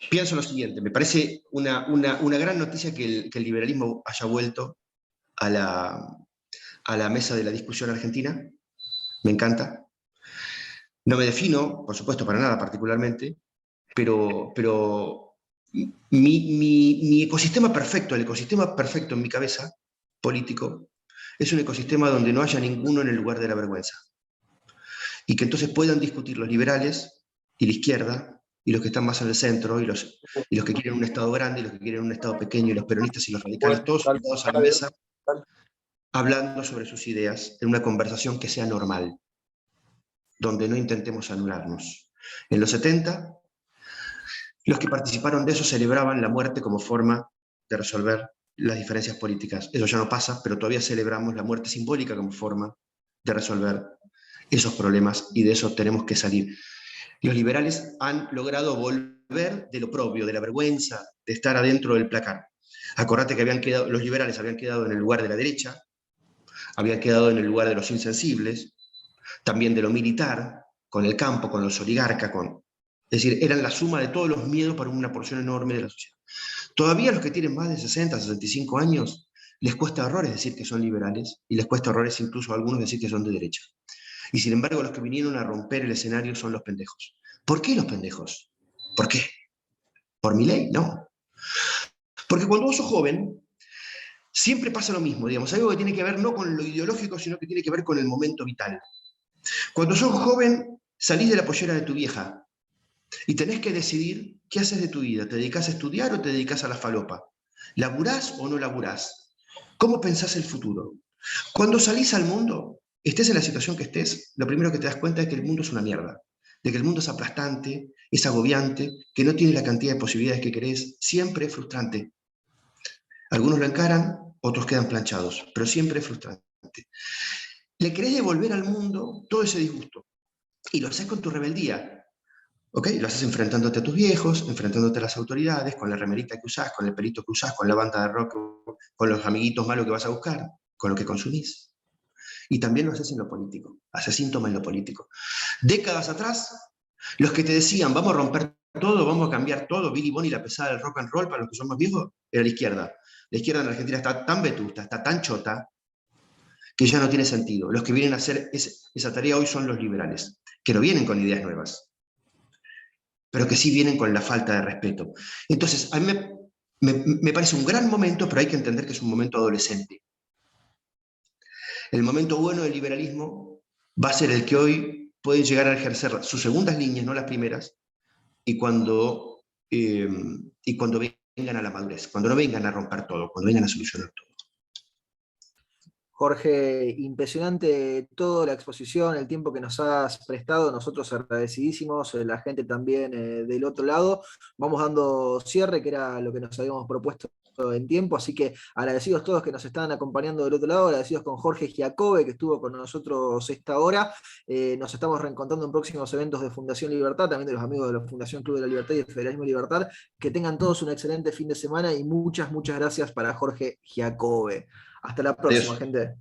pienso lo siguiente, me parece una gran noticia que el liberalismo haya vuelto a la mesa de la discusión argentina, me encanta. No me defino, por supuesto, para nada particularmente, pero mi ecosistema perfecto, el ecosistema perfecto en mi cabeza político, es un ecosistema donde no haya ninguno en el lugar de la vergüenza. Y que entonces puedan discutir los liberales y la izquierda, y los que están más en el centro, y los que quieren un Estado grande, y los que quieren un Estado pequeño, y los peronistas y los radicales, todos sentados a la mesa, hablando sobre sus ideas, en una conversación que sea normal, donde no intentemos anularnos. En los 70, los que participaron de eso celebraban la muerte como forma de resolver las diferencias políticas. Eso ya no pasa, pero todavía celebramos la muerte simbólica como forma de resolver esos problemas y de eso tenemos que salir. Los liberales han logrado volver de lo propio, de la vergüenza de estar adentro del placar. Acordate que los liberales habían quedado en el lugar de la derecha, habían quedado en el lugar de los insensibles, también de lo militar, con el campo, con los oligarcas, es decir, eran la suma de todos los miedos para una porción enorme de la sociedad. Todavía los que tienen más de 60, 65 años, les cuesta horrores decir que son liberales y les cuesta horrores incluso a algunos decir que son de derecha. Y sin embargo, los que vinieron a romper el escenario son los pendejos. ¿Por qué los pendejos? ¿Por qué? ¿Por mi ley? No. Porque cuando vos sos joven, siempre pasa lo mismo, digamos, algo que tiene que ver no con lo ideológico, sino que tiene que ver con el momento vital. Cuando sos joven, salís de la pollera de tu vieja y tenés que decidir qué haces de tu vida. ¿Te dedicás a estudiar o te dedicás a la falopa? ¿Laburás o no laburás? ¿Cómo pensás el futuro? Cuando salís al mundo, estés en la situación que estés, lo primero que te das cuenta es que el mundo es una mierda, de que el mundo es aplastante, es agobiante, que no tiene la cantidad de posibilidades que querés, siempre es frustrante. Algunos lo encaran, otros quedan planchados, pero siempre es frustrante. Le querés devolver al mundo todo ese disgusto y lo haces con tu rebeldía. ¿Ok? Lo haces enfrentándote a tus viejos, enfrentándote a las autoridades, con la remerita que usás, con el pelito que usás, con la banda de rock, con los amiguitos malos que vas a buscar, con lo que consumís. Y también lo haces en lo político, haces síntoma en lo político. Décadas atrás, los que te decían, vamos a romper todo, vamos a cambiar todo, Billy Bonnie, la pesada del rock and roll, para los que son más viejos, era la izquierda. La izquierda en Argentina está tan vetusta, está tan chota, que ya no tiene sentido. Los que vienen a hacer esa tarea hoy son los liberales, que no vienen con ideas nuevas, pero que sí vienen con la falta de respeto. Entonces, a mí me parece un gran momento, pero hay que entender que es un momento adolescente. El momento bueno del liberalismo va a ser el que hoy pueden llegar a ejercer sus segundas líneas, no las primeras, y cuando vengan a la madurez, cuando no vengan a romper todo, cuando vengan a solucionar todo. Jorge, impresionante toda la exposición, el tiempo que nos has prestado, nosotros agradecidísimos, la gente también del otro lado. Vamos dando cierre, que era lo que nos habíamos propuesto en tiempo, así que agradecidos todos que nos están acompañando del otro lado, agradecidos con Jorge Giacobbe, que estuvo con nosotros esta hora. Nos estamos reencontrando en próximos eventos de Fundación Libertad, también de los amigos de la Fundación Club de la Libertad y de Federalismo Libertad. Que tengan todos un excelente fin de semana y muchas gracias para Jorge Giacobbe. Hasta la próxima, Adiós. gente.